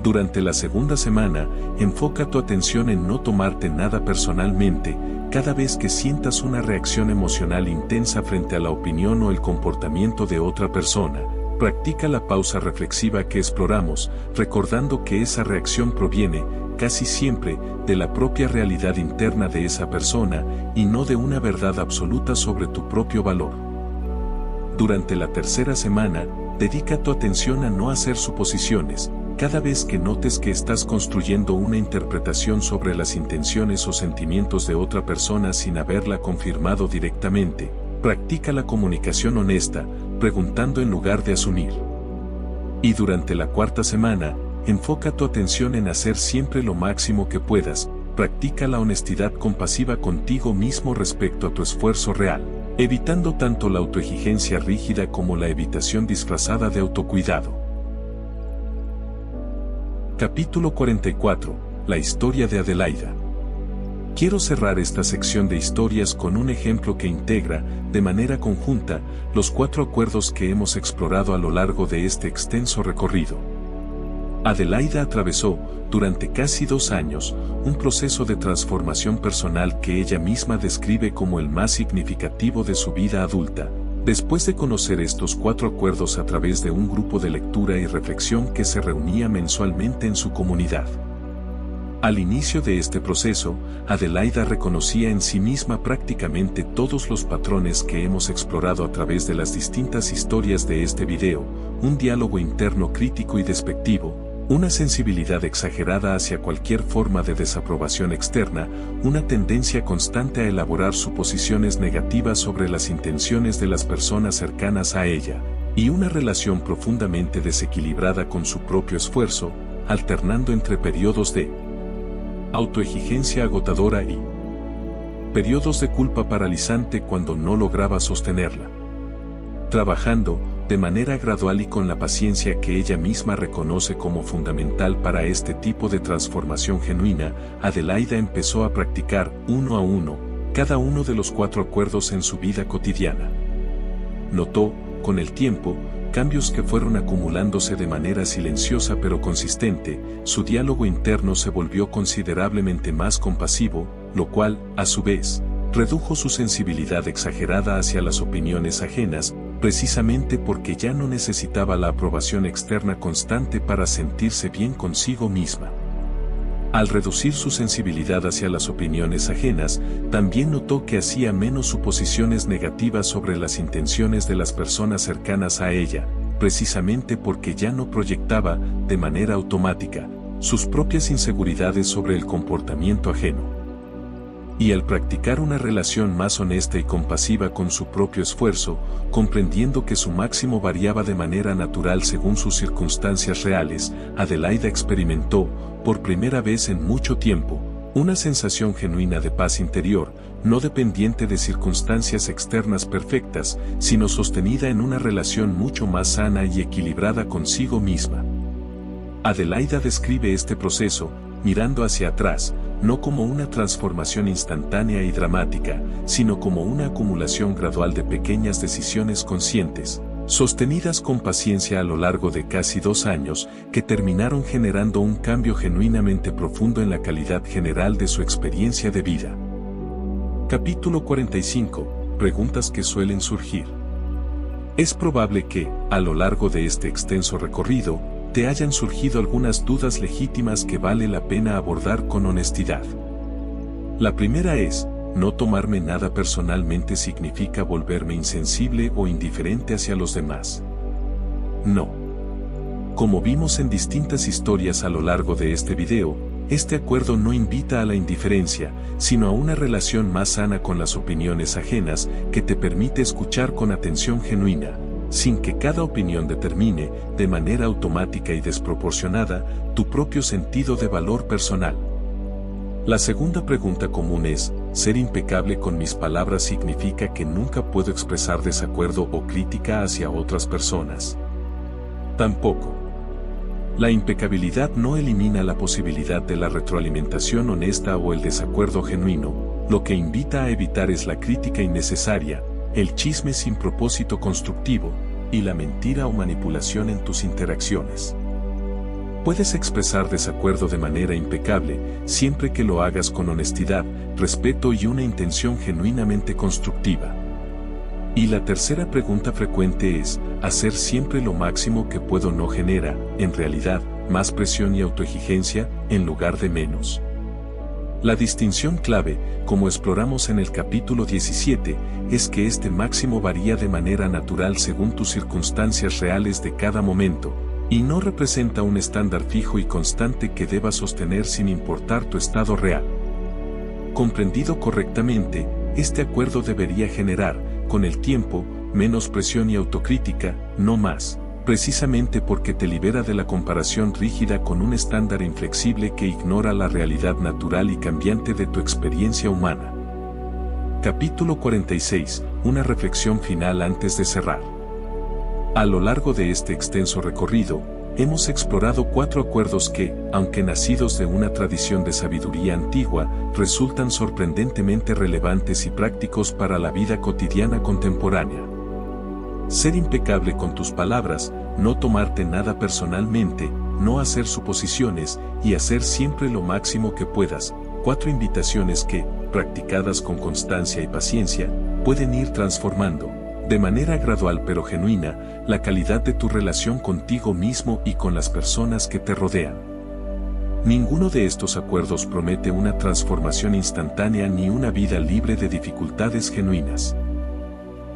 Durante la segunda semana, enfoca tu atención en no tomarte nada personalmente, cada vez que sientas una reacción emocional intensa frente a la opinión o el comportamiento de otra persona. Practica la pausa reflexiva que exploramos, recordando que esa reacción proviene, casi siempre, de la propia realidad interna de esa persona, y no de una verdad absoluta sobre tu propio valor. Durante la tercera semana, dedica tu atención a no hacer suposiciones. Cada vez que notes que estás construyendo una interpretación sobre las intenciones o sentimientos de otra persona sin haberla confirmado directamente, practica la comunicación honesta, preguntando en lugar de asumir. Y durante la cuarta semana, enfoca tu atención en hacer siempre lo máximo que puedas, practica la honestidad compasiva contigo mismo respecto a tu esfuerzo real, evitando tanto la autoexigencia rígida como la evitación disfrazada de autocuidado. Capítulo 44. La historia de Adelaida. Quiero cerrar esta sección de historias con un ejemplo que integra, de manera conjunta, los 4 acuerdos que hemos explorado a lo largo de este extenso recorrido. Adelaida atravesó, durante casi 2 años, un proceso de transformación personal que ella misma describe como el más significativo de su vida adulta, después de conocer estos 4 acuerdos a través de un grupo de lectura y reflexión que se reunía mensualmente en su comunidad. Al inicio de este proceso, Adelaida reconocía en sí misma prácticamente todos los patrones que hemos explorado a través de las distintas historias de este video, un diálogo interno crítico y despectivo, una sensibilidad exagerada hacia cualquier forma de desaprobación externa, una tendencia constante a elaborar suposiciones negativas sobre las intenciones de las personas cercanas a ella, y una relación profundamente desequilibrada con su propio esfuerzo, alternando entre periodos de autoexigencia agotadora y periodos de culpa paralizante cuando no lograba sostenerla. Trabajando, de manera gradual y con la paciencia que ella misma reconoce como fundamental para este tipo de transformación genuina, Adelaida empezó a practicar, uno a uno, cada uno de los 4 acuerdos en su vida cotidiana. Notó, con el tiempo, cambios que fueron acumulándose de manera silenciosa pero consistente, su diálogo interno se volvió considerablemente más compasivo, lo cual, a su vez, redujo su sensibilidad exagerada hacia las opiniones ajenas, precisamente porque ya no necesitaba la aprobación externa constante para sentirse bien consigo misma. Al reducir su sensibilidad hacia las opiniones ajenas, también notó que hacía menos suposiciones negativas sobre las intenciones de las personas cercanas a ella, precisamente porque ya no proyectaba, de manera automática, sus propias inseguridades sobre el comportamiento ajeno. Y al practicar una relación más honesta y compasiva con su propio esfuerzo, comprendiendo que su máximo variaba de manera natural según sus circunstancias reales, Adelaida experimentó, por primera vez en mucho tiempo, una sensación genuina de paz interior, no dependiente de circunstancias externas perfectas, sino sostenida en una relación mucho más sana y equilibrada consigo misma. Adelaida describe este proceso, mirando hacia atrás, no como una transformación instantánea y dramática, sino como una acumulación gradual de pequeñas decisiones conscientes, sostenidas con paciencia a lo largo de casi 2 años, que terminaron generando un cambio genuinamente profundo en la calidad general de su experiencia de vida. Capítulo 45. Preguntas que suelen surgir. Es probable que, a lo largo de este extenso recorrido, te hayan surgido algunas dudas legítimas que vale la pena abordar con honestidad. La primera es, no tomarme nada personalmente significa volverme insensible o indiferente hacia los demás. No. Como vimos en distintas historias a lo largo de este video, este acuerdo no invita a la indiferencia, sino a una relación más sana con las opiniones ajenas que te permite escuchar con atención genuina, sin que cada opinión determine, de manera automática y desproporcionada, tu propio sentido de valor personal. La segunda pregunta común es, ¿ser impecable con mis palabras significa que nunca puedo expresar desacuerdo o crítica hacia otras personas? Tampoco. La impecabilidad no elimina la posibilidad de la retroalimentación honesta o el desacuerdo genuino, lo que invita a evitar es la crítica innecesaria, el chisme sin propósito constructivo, y la mentira o manipulación en tus interacciones. Puedes expresar desacuerdo de manera impecable, siempre que lo hagas con honestidad, respeto y una intención genuinamente constructiva. Y la tercera pregunta frecuente es, ¿hacer siempre lo máximo que puedo no genera, en realidad, más presión y autoexigencia, en lugar de menos? La distinción clave, como exploramos en el capítulo 17, es que este máximo varía de manera natural según tus circunstancias reales de cada momento, y no representa un estándar fijo y constante que debas sostener sin importar tu estado real. Comprendido correctamente, este acuerdo debería generar, con el tiempo, menos presión y autocrítica, no más. Precisamente porque te libera de la comparación rígida con un estándar inflexible que ignora la realidad natural y cambiante de tu experiencia humana. Capítulo 46. Una reflexión final antes de cerrar. A lo largo de este extenso recorrido, hemos explorado 4 acuerdos que, aunque nacidos de una tradición de sabiduría antigua, resultan sorprendentemente relevantes y prácticos para la vida cotidiana contemporánea. Ser impecable con tus palabras, no tomarte nada personalmente, no hacer suposiciones y hacer siempre lo máximo que puedas. 4 invitaciones que, practicadas con constancia y paciencia, pueden ir transformando, de manera gradual pero genuina, la calidad de tu relación contigo mismo y con las personas que te rodean. Ninguno de estos acuerdos promete una transformación instantánea ni una vida libre de dificultades genuinas.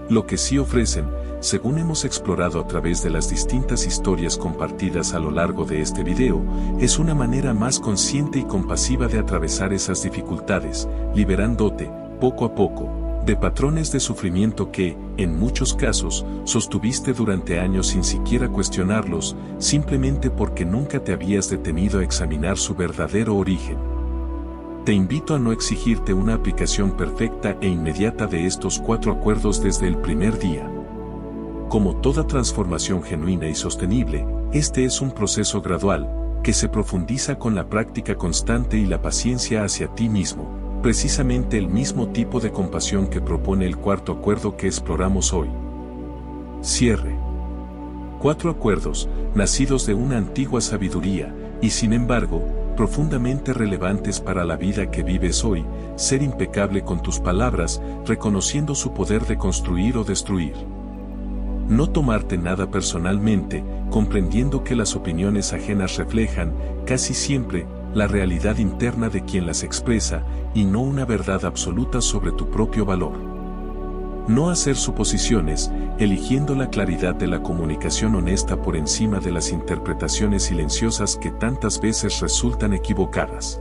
Lo que sí ofrecen, según hemos explorado a través de las distintas historias compartidas a lo largo de este video, es una manera más consciente y compasiva de atravesar esas dificultades, liberándote, poco a poco, de patrones de sufrimiento que, en muchos casos, sostuviste durante años sin siquiera cuestionarlos, simplemente porque nunca te habías detenido a examinar su verdadero origen. Te invito a no exigirte una aplicación perfecta e inmediata de estos 4 acuerdos desde el primer día. Como toda transformación genuina y sostenible, este es un proceso gradual, que se profundiza con la práctica constante y la paciencia hacia ti mismo. Precisamente el mismo tipo de compasión que propone el 4º acuerdo que exploramos hoy. Cierre. 4 acuerdos, nacidos de una antigua sabiduría, y sin embargo, profundamente relevantes para la vida que vives hoy: ser impecable con tus palabras, reconociendo su poder de construir o destruir. No tomarte nada personalmente, comprendiendo que las opiniones ajenas reflejan, casi siempre, la realidad interna de quien las expresa, y no una verdad absoluta sobre tu propio valor. No hacer suposiciones, eligiendo la claridad de la comunicación honesta por encima de las interpretaciones silenciosas que tantas veces resultan equivocadas.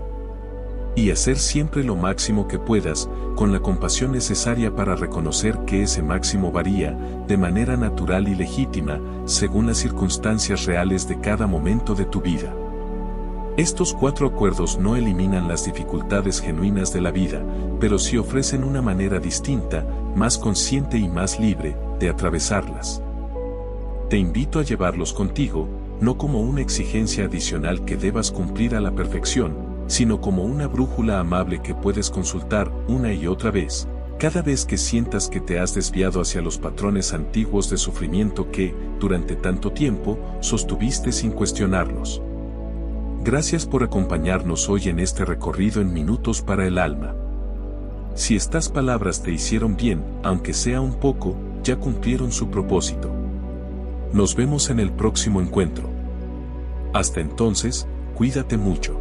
Y hacer siempre lo máximo que puedas, con la compasión necesaria para reconocer que ese máximo varía, de manera natural y legítima, según las circunstancias reales de cada momento de tu vida. Estos 4 acuerdos no eliminan las dificultades genuinas de la vida, pero sí ofrecen una manera distinta, más consciente y más libre, de atravesarlas. Te invito a llevarlos contigo, no como una exigencia adicional que debas cumplir a la perfección, sino como una brújula amable que puedes consultar una y otra vez, cada vez que sientas que te has desviado hacia los patrones antiguos de sufrimiento que, durante tanto tiempo, sostuviste sin cuestionarlos. Gracias por acompañarnos hoy en este recorrido en Minutos para el Alma. Si estas palabras te hicieron bien, aunque sea un poco, ya cumplieron su propósito. Nos vemos en el próximo encuentro. Hasta entonces, cuídate mucho.